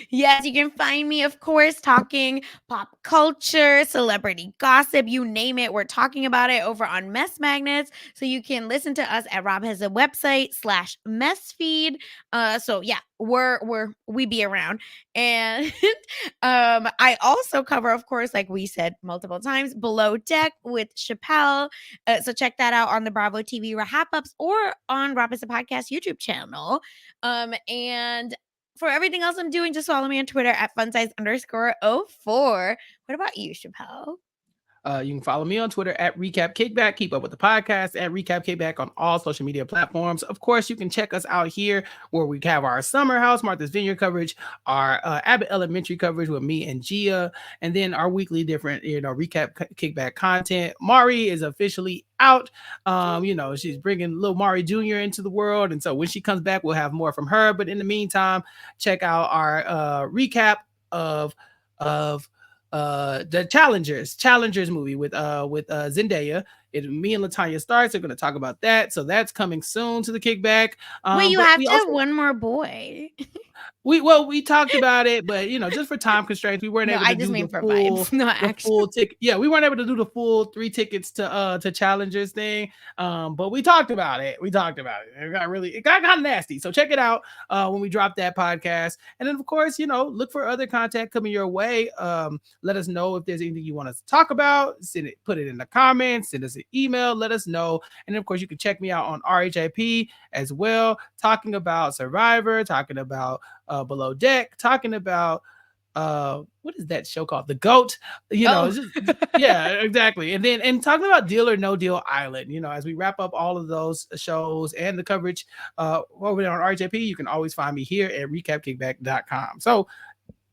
Yes, you can find me, of course, talking pop culture, celebrity gossip, you name it. We're talking about it over on Mess Magnets. So you can listen to us at Rob has a website /mess feed. So yeah, we be around. And I also cover, of course, like we said multiple times, Below Deck with Chappell. So check that out on the Bravo TV RHAP Ups or on Rob has a Podcast YouTube channel. And for everything else I'm doing, just follow me on Twitter at funsize_04. What about you, Chappell? You can follow me on Twitter at Recap Kickback. Keep up with the podcast at Recap Kickback on all social media platforms. Of course, you can check us out here where we have our Summer House, Martha's Vineyard coverage, our Abbott Elementary coverage with me and Gia, and then our weekly different, Recap Kickback content. Mari is officially out. She's bringing little Mari Jr. into the world, and so when she comes back, we'll have more from her. But in the meantime, check out our recap of the Challengers movie with Zendaya. Me and Latanya Starks are going to talk about that, so that's coming soon to the Kickback. Wait, you have to have one more boy. We talked about it, but just for time constraints, we weren't able to do the full ticket. Yeah, we weren't able to do the full 3 tickets to Challengers thing. But we talked about it. It got kind of nasty. So check it out when we drop that podcast. And then of course, look for other content coming your way. Let us know if there's anything you want us to talk about. Put it in the comments, send us an email, let us know. And of course, you can check me out on RHAP as well, talking about Survivor, talking about Below Deck, talking about what is that show called? The GOAT. Yeah, exactly. And talking about Deal or No Deal Island. As we wrap up all of those shows and the coverage over there on RHAP, you can always find me here at recapkickback.com. So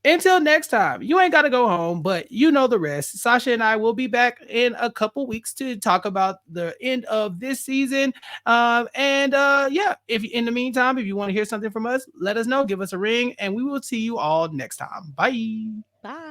Until next time, you ain't got to go home, but you know the rest. Sasha and I will be back in a couple weeks to talk about the end of this season. Yeah, if in the meantime, if you want to hear something from us, let us know. Give us a ring, and we will see you all next time. Bye. Bye.